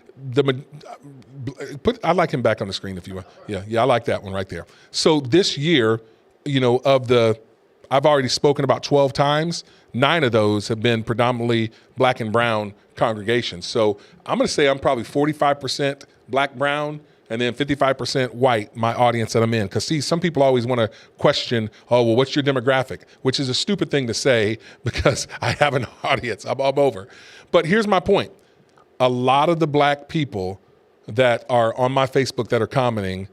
I'd like him back on the screen if you want. Yeah, I like that one right there. So this year, I've already spoken about 12 times. 9 of those have been predominantly black and brown congregations. So I'm going to say I'm probably 45% black, brown, and then 55% white, my audience that I'm in. Because see, some people always want to question, oh, well, what's your demographic? Which is a stupid thing to say because I have an audience. I'm over. But here's my point. A lot of the black people that are on my Facebook that are commenting,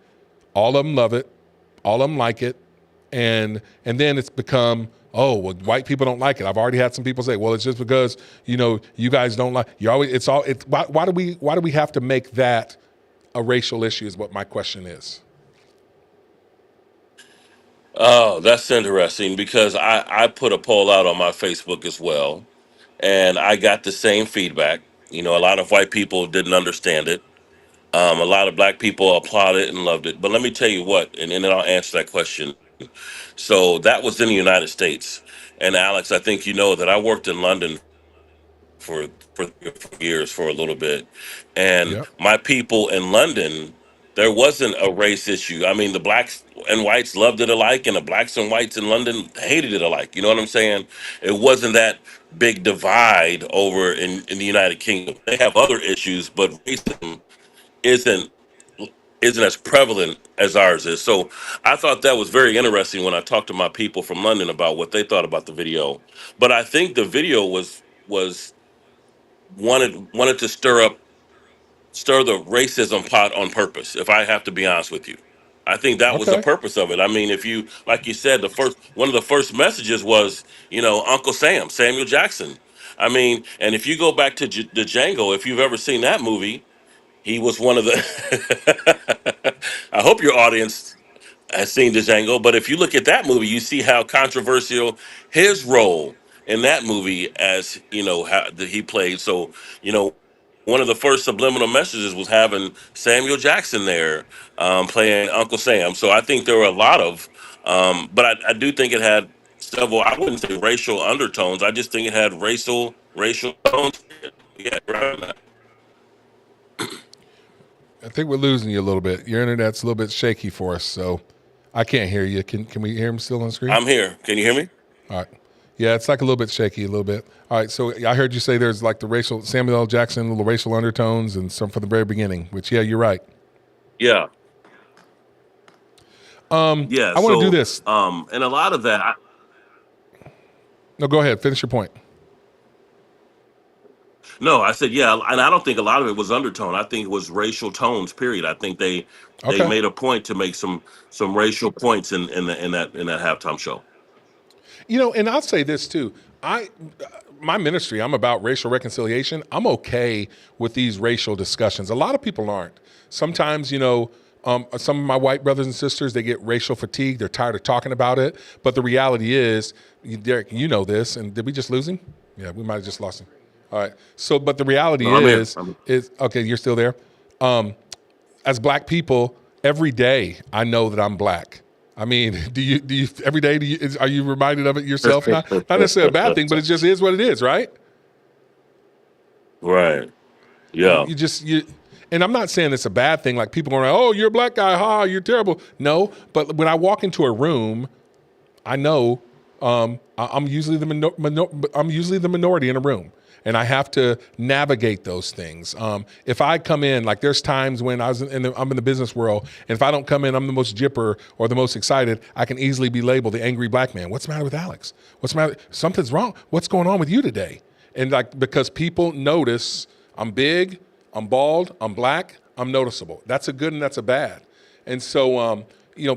all of them love it, all of them like it, and then it's become, oh, well, white people don't like it. I've already had some people say, well, it's just because you guys don't like. Why do we have to make that a racial issue? Is what my question is. Oh, that's interesting because I put a poll out on my Facebook as well, and I got the same feedback. A lot of white people didn't understand it. A lot of black people applauded and loved it. But let me tell you what, and then I'll answer that question. So that was in the United States. And Alex, I think you know that I worked in London for years for a little bit, and Yep. my people in London, there wasn't a race issue. I mean, the blacks and whites loved it alike, and the blacks and whites in London hated it alike. You know what I'm saying? It wasn't that big divide over in the United Kingdom. They have other issues, but racism isn't isn't as prevalent as ours is. So I thought that was very interesting when I talked to my people from London about what they thought about the video. But I think the video was wanted to stir the racism pot on purpose, if I have to be honest with you. I think that was the Okay. purpose of it. I mean, if you, like you said, one of the first messages was, Uncle Sam, Samuel Jackson. I mean, and if you go back to the Django, if you've ever seen that movie, he was one of the. I hope your audience has seen Django, but if you look at that movie, you see how controversial his role in that movie, as how that he played. So, you know, one of the first subliminal messages was having Samuel Jackson there, playing Uncle Sam. So I think there were a lot of, but I do think it had several. I wouldn't say racial undertones. I just think it had racial tones. Yeah, right. I think we're losing you a little bit. Your internet's a little bit shaky for us, so I can't hear you. Can we hear him still on the screen? I'm here. Can you hear me? All right. Yeah, it's like a little bit shaky, a little bit. All right, so I heard you say there's like the racial Samuel L. Jackson, little racial undertones, and some from the very beginning. Which, yeah, you're right. Yeah. I want to do this. And a lot of that. No, go ahead. Finish your point. No, I said yeah, and I don't think a lot of it was undertone. I think it was racial tones. Period. I think they Okay. made a point to make some racial points in that halftime show. And I'll say this too. My ministry, I'm about racial reconciliation. I'm okay with these racial discussions. A lot of people aren't. Sometimes, some of my white brothers and sisters, they get racial fatigue. They're tired of talking about it. But the reality is, Derrick, you know this. And did we just lose him? Yeah, we might have just lost him. All right. So, but the reality is okay. You're still there. As black people, every day I know that I'm black. I mean, do you every day? Are you reminded of it yourself? Not necessarily a bad thing, but it just is what it is, right? Right. Yeah. And I'm not saying it's a bad thing. Like people going, "Oh, you're a black guy, ha, you're terrible." No, but when I walk into a room, I know I'm usually the minority in a room. And I have to navigate those things. If I come in, like there's times when I'm in the business world, and if I don't come in, I'm the most jipper or the most excited, I can easily be labeled the angry black man. What's the matter with Alex? What's the matter? Something's wrong. What's going on with you today? And because people notice I'm big, I'm bald, I'm black, I'm noticeable. That's a good and that's a bad. And so,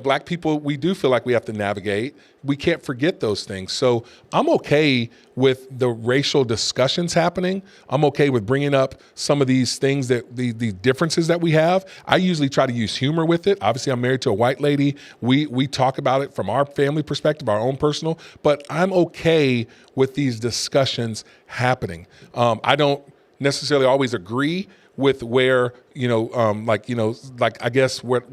black people, we do feel like we have to navigate. We can't forget those things. So I'm okay with the racial discussions happening. I'm okay with bringing up some of these things that the differences that we have. I usually try to use humor with it. Obviously, I'm married to a white lady. We talk about it from our family perspective, our own personal, but I'm okay with these discussions happening. I don't necessarily always agree with where, I guess what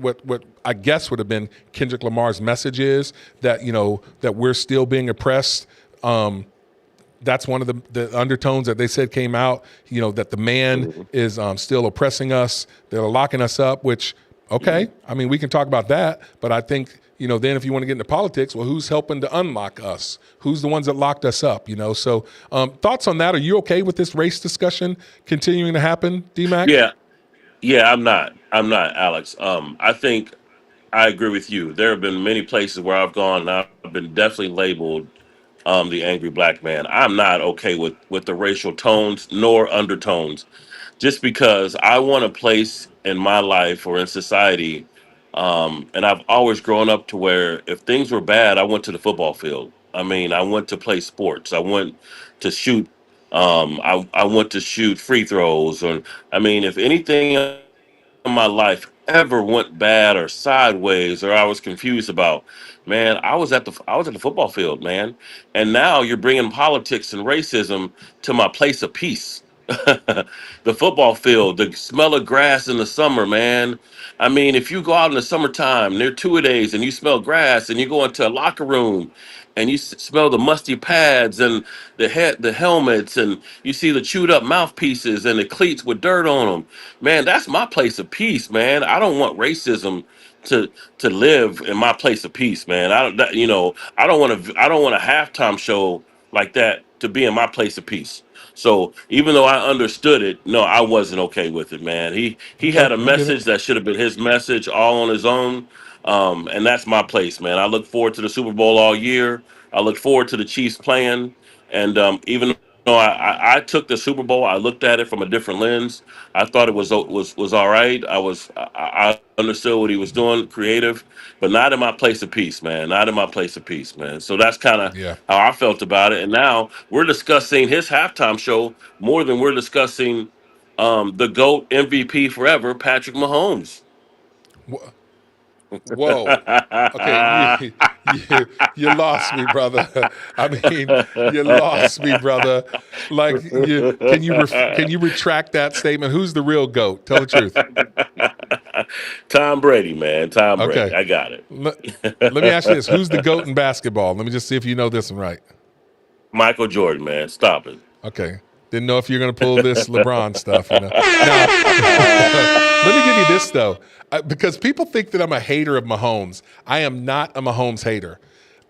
I guess would have been Kendrick Lamar's message is that, that we're still being oppressed. That's one of the undertones that they said came out, that the man is still oppressing us. They're locking us up, which, okay. I mean, we can talk about that, but I think, then if you want to get into politics, well, who's helping to unlock us? Who's the ones that locked us up, So thoughts on that? Are you okay with this race discussion continuing to happen, D-Mac? Yeah, I'm not, Alex. I think I agree with you. There have been many places where I've gone and I've been definitely labeled the angry black man. I'm not okay with the racial tones nor undertones, just because I want a place in my life or in society. And I've always grown up to where if things were bad, I went to the football field. I mean, I went to play sports. I went to shoot. I went to shoot free throws. Or I mean, if anything in my life ever went bad or sideways or I was confused about, man, I was at the football field, man. And now you're bringing politics and racism to my place of peace. The football field, the smell of grass in the summer, man. I mean, if you go out in the summertime near two-a-days and you smell grass and you go into a locker room and you smell the musty pads and the helmets and you see the chewed up mouthpieces and the cleats with dirt on them, man, that's my place of peace, man. I don't want racism to live in my place of peace, man. I don't want a halftime show like that to be in my place of peace. So even though I understood it, no, I wasn't okay with it, man. He Okay, had a I get message it. that should have been his message all on his own. And that's my place, man. I look forward to the Super Bowl all year. I look forward to the Chiefs playing. And even though I took the Super Bowl, I looked at it from a different lens. I thought it was all right. I understood what he was doing, creative, but not in my place of peace, man. Not in my place of peace, man. So that's kind of Yeah. how I felt about it. And now we're discussing his halftime show more than we're discussing the GOAT MVP forever, Patrick Mahomes. Whoa. Okay, you lost me, brother. I mean, you lost me, brother. Like, can you retract that statement? Who's the real GOAT? Tell the truth. Tom Brady, man. Tom Brady. Okay. I got it. Let me ask you this: who's the GOAT in basketball? Let me just see if you know this one right. Michael Jordan, man. Stop it. Okay. Didn't know if you're going to pull this LeBron stuff. Now, let me give you this, though, because people think that I'm a hater of Mahomes. I am not a Mahomes hater.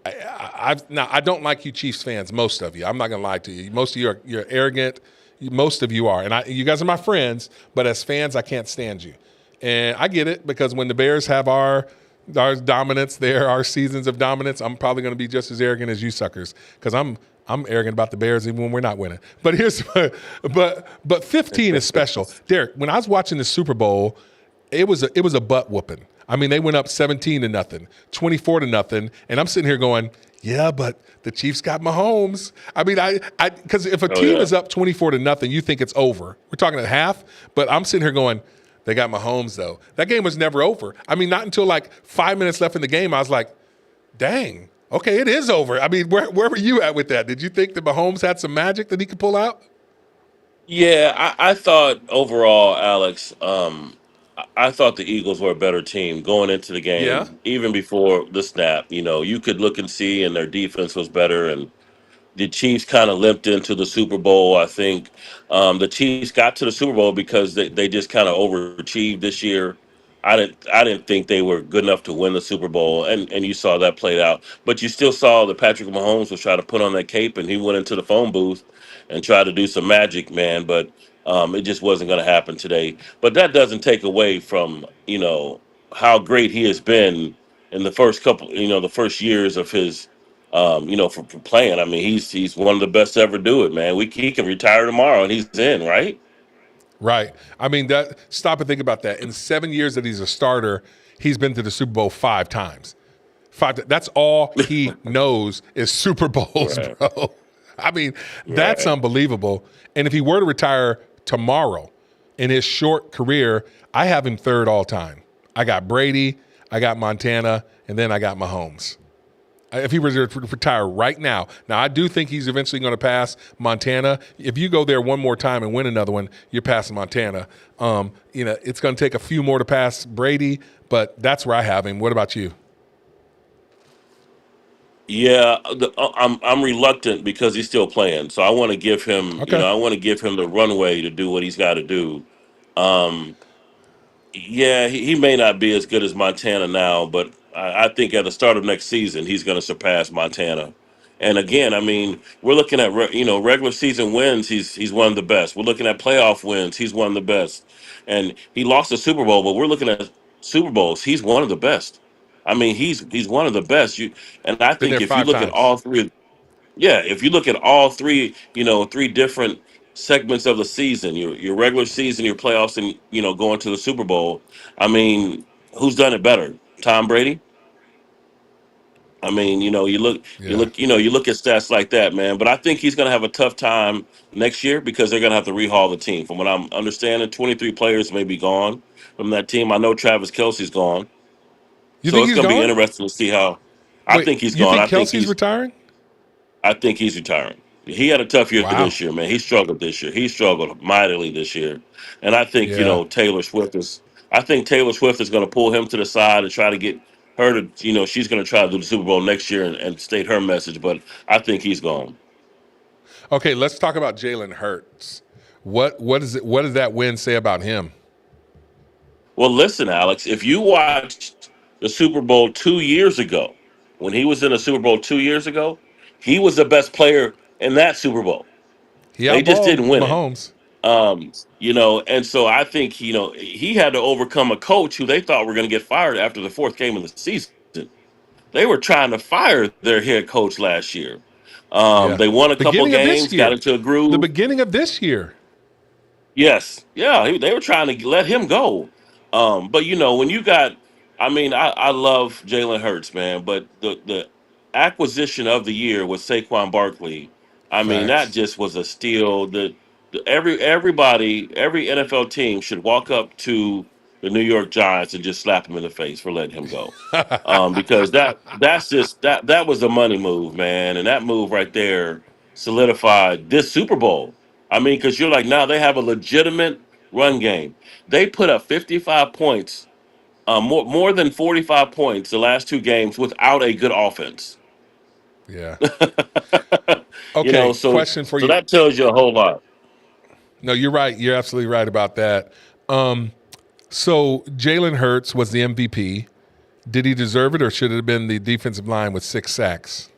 Now I don't like you Chiefs fans. Most of you, I'm not gonna lie to you. Most of you you're arrogant. Most of you are, and you guys are my friends. But as fans, I can't stand you, and I get it because when the Bears have our dominance, our seasons of dominance, I'm probably going to be just as arrogant as you suckers because I'm arrogant about the Bears even when we're not winning. But but 15 is special. Derrick, when I was watching the Super Bowl, it was a butt whooping. I mean, they went up 17-0, 24-0, and I'm sitting here going, yeah, but the Chiefs got Mahomes. I mean, because if a team is up 24-0, you think it's over. We're talking at half, but I'm sitting here going, they got Mahomes though. That game was never over. I mean, not until like 5 minutes left in the game, I was like, dang, okay, it is over. I mean, where were you at with that? Did you think that Mahomes had some magic that he could pull out? Yeah, I thought overall, Alex, I thought the Eagles were a better team going into the Yeah. game, even before the snap. You could look and see, and their defense was better, and the Chiefs kind of limped into the Super Bowl. I think the Chiefs got to the Super Bowl because they just kind of overachieved this year. I didn't think they were good enough to win the Super Bowl, and you saw that played out. But you still saw that Patrick Mahomes was trying to put on that cape, and he went into the phone booth and tried to do some magic, man. But it just wasn't going to happen today. But that doesn't take away from how great he has been in the first couple, the first years of his for playing. I mean, he's one of the best to ever do it, man. He can retire tomorrow and he's in, right? Right. I mean, stop and think about that. In 7 years that he's a starter, he's been to the Super Bowl 5 times. That's all he knows is Super Bowls, Right. bro. I mean, that's unbelievable. And if he were to retire tomorrow in his short career, I have him third all time. I got Brady, I got Montana, and then I got Mahomes. If he were to retire right now. Now, I do think he's eventually going to pass Montana. If you go there one more time and win another one, you're passing Montana. It's going to take a few more to pass Brady, but that's where I have him. What about you? Yeah, I'm reluctant because he's still playing, so I want to give him, Okay. I want to give him the runway to do what he's got to do. Um, Yeah, he may not be as good as Montana now, but I think at the start of next season he's going to surpass Montana. And again, I mean, we're looking at regular season wins. He's one of the best. We're looking at playoff wins. He's one of the best. And he lost the Super Bowl, but we're looking at Super Bowls. He's one of the best. I mean, he's one of the best. And I Been think there if you 5 look at times. all three. Yeah, if you look at all three, three different segments of the season, your regular season, your playoffs, and going to the Super Bowl. I mean, who's done it better? Tom Brady? I mean, Yeah. you look at stats like that, man. But I think he's going to have a tough time next year because they're going to have to rehaul the team. From what I'm understanding, 23 players may be gone from that team. I know Travis Kelce's gone, You so think it's he's going to be gone? interesting to see how. I Wait, think he's you gone. think Kelsey's retiring? I think he's retiring. He had a tough year Wow. this year, man. He struggled this year. He struggled mightily this year, and I think Yeah. Taylor Swift is. I think Taylor Swift is going to pull him to the side and try to get her to. She's going to try to do the Super Bowl next year and state her message. But I think he's gone. Okay, let's talk about Jalen Hurts. What is it? What does that win say about him? Well, listen, Alex. If you watched the Super Bowl 2 years ago, when he was in the Super Bowl 2 years ago, he was the best player in that Super Bowl. He They just outballed didn't win it. Mahomes. And so I think, he had to overcome a coach who they thought were going to get fired after the fourth game of the season. They were trying to fire their head coach last year. Yeah. They won a couple Beginning of this games, got year. into a The groove. beginning of this year. Yes, yeah, they were trying to let him go. But when you got, I mean, I love Jalen Hurts, man, but the acquisition of the year was Saquon Barkley. I mean, that Facts. just was a steal. Every NFL team should walk up to the New York Giants and just slap him in the face for letting him go. Because that was a money move, man, and that move right there solidified this Super Bowl. I mean, because you're like, now they have a legitimate run game. They put up 55 points, more than 45 points the last 2 games without a good offense. Yeah. Okay, So question for so you. that tells you a whole lot. No, you're right. You're absolutely right about that. So Jalen Hurts was the MVP. Did he deserve it, or should it have been the defensive line with 6 sacks?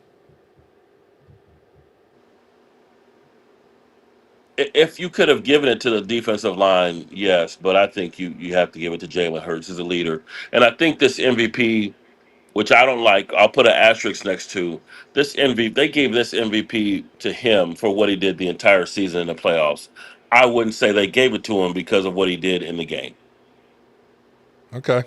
If you could have given it to the defensive line, yes, but I think you have to give it to Jalen Hurts as a leader. And I think this MVP, which I don't like, I'll put an asterisk next to this MVP. They gave this MVP to him for what he did the entire season in the playoffs. I wouldn't say they gave it to him because of what he did in the game. Okay.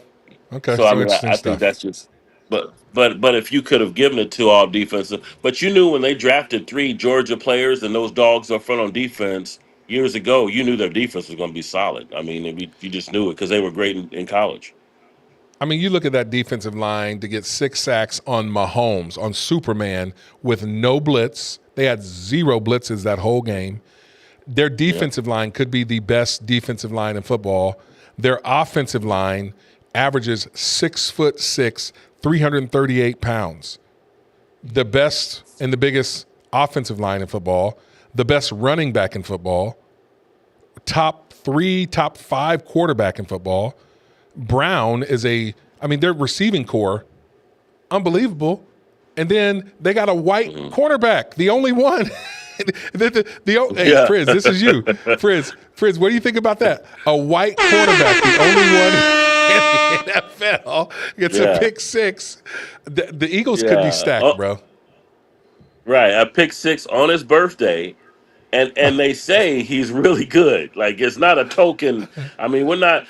So I Some mean, interesting I think stuff. that's just. But if you could have given it to all defensive, but you knew when they drafted 3 Georgia players and those dogs up front on defense years ago, you knew their defense was going to be solid. I mean, you just knew it because they were great in college. I mean, you look at that defensive line to get 6 sacks on Mahomes, on Superman, with no blitz. They had 0 blitzes that whole game. Their defensive line could be the best defensive line in football. Their offensive line averages 6'6", 338 pounds. The best and the biggest offensive line in football, the best running back in football, top 5 quarterback in football. Brown is their receiving core, unbelievable. And then they got a white cornerback, the only one. Hey, Frizz, this is you. Frizz, what do you think about that? A white quarterback, the only one in the NFL, gets a pick 6. The Eagles could be stacked, bro. Right, a pick 6 on his birthday. And they say he's really good. Like, it's not a token. I mean, we're not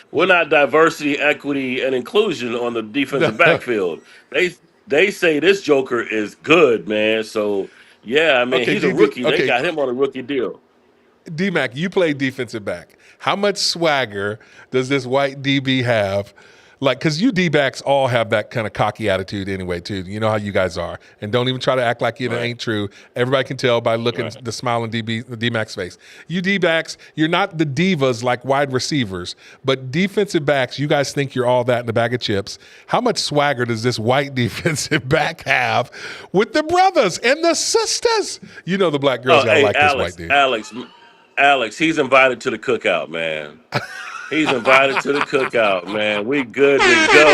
diversity, equity, and inclusion on the defensive backfield. They say this Joker is good, man. So yeah, I mean, Okay, he's a rookie. They got him on a rookie deal. D-Mac, you play defensive back. How much swagger does this white DB have? Like, because you D-backs all have that kind of cocky attitude anyway, too. You know how you guys are. And don't even try to act like it ain't true. Everybody can tell by looking at the smile on D-Mac's face. You D-backs, you're not the divas like wide receivers, but defensive backs, you guys think you're all that in a bag of chips. How much swagger does this white defensive back have with the brothers and the sisters? You know the black girls gotta like Alex, this white dude. Alex, he's invited to the cookout, man. He's invited to the cookout, man. We good to go,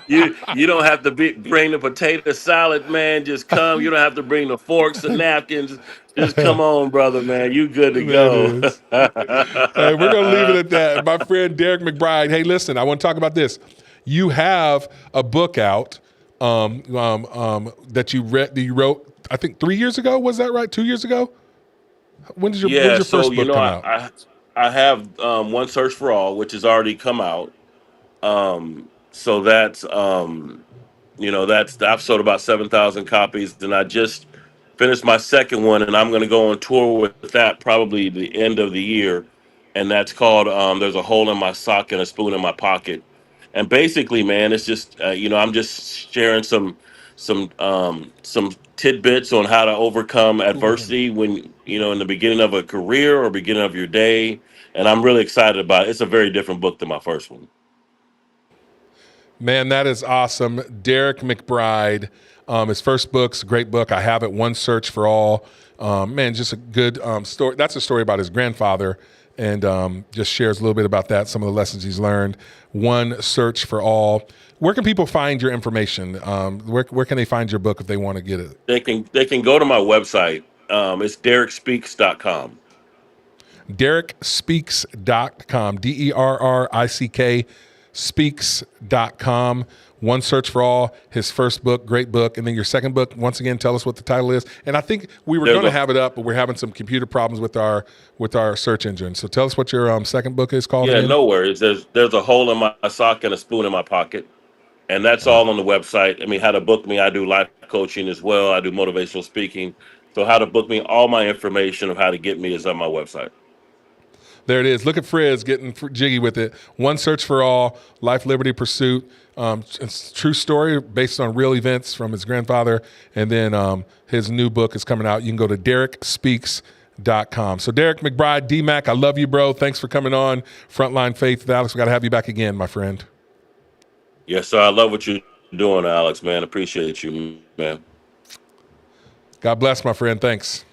bro. You don't have to bring the potato salad, man. Just come. You don't have to bring the forks and napkins. Just come on, brother, man. You good to go. Hey, we're gonna leave it at that. My friend Derrick McBride. Hey, listen, I want to talk about this. You have a book out that you wrote. I think 3 years ago. Was that right? 2 years ago? When did your first book come out? I have One Search for All, which has already come out. So that's I've sold about 7,000 copies, and I just finished my second one, and I'm going to go on tour with that probably the end of the year, and that's called "There's a Hole in My Sock and a Spoon in My Pocket." And basically, man, it's just I'm just sharing some tidbits on how to overcome adversity when in the beginning of a career or beginning of your day, and I'm really excited about it. It's a very different book than my first one. Man, that is awesome. Derrick McBride, his first book's a great book. I have it, One Search for All. Man, just a good story. That's a story about his grandfather, and just shares a little bit about that, some of the lessons he's learned. One Search for All. Where can people find your information? Where can they find your book if they want to get it? They can go to my website. It's DerrickSpeaks.com. DerrickSpeaks.com. DERRICK Speaks.com. One Search for All, his first book, great book. And then your second book, once again, tell us what the title is. And I think we were going to have it up, but we're having some computer problems with our search engine. So tell us what your second book is called. Yeah, again. No worries. There's a hole in my sock and a spoon in my pocket. And that's all on the website. I mean, how to book me. I do life coaching as well. I do motivational speaking. So how to book me, all my information of how to get me is on my website. There it is. Look at Frizz getting jiggy with it. One Search for All, Life, Liberty, Pursuit. It's a true story based on real events from his grandfather. And then his new book is coming out. You can go to DerrickSpeaks.com. So Derrick McBride, D-Mac, I love you, bro. Thanks for coming on Frontline Faith with Alex. We got to have you back again, my friend. Yes, sir. I love what you're doing, Alex, man. Appreciate you, man. God bless, my friend. Thanks.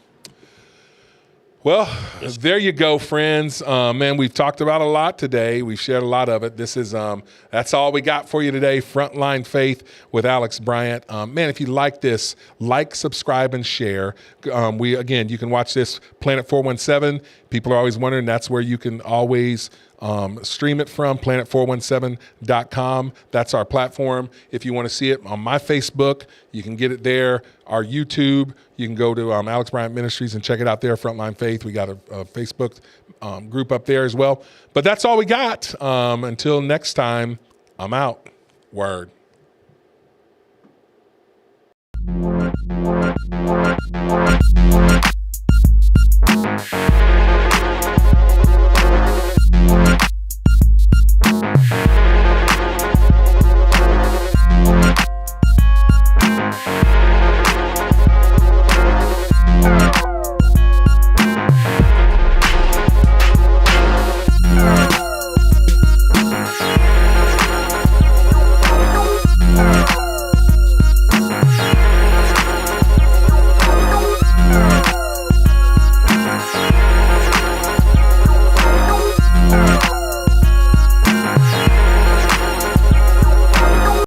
Well, there you go, friends. Man, we've talked about a lot today. We've shared a lot of it. This is that's all we got for you today. Frontline Faith with Alex Bryant. Man, if you like this, like, subscribe, and share. You can watch this Planet 417. People are always wondering. That's where you can always stream it from, planet417.com. That's our platform. If you want to see it on my Facebook, you can get it there. Our YouTube, you can go to Alex Bryant Ministries and check it out there, Frontline Faith. We got a Facebook group up there as well. But that's all we got. Until next time, I'm out. Word.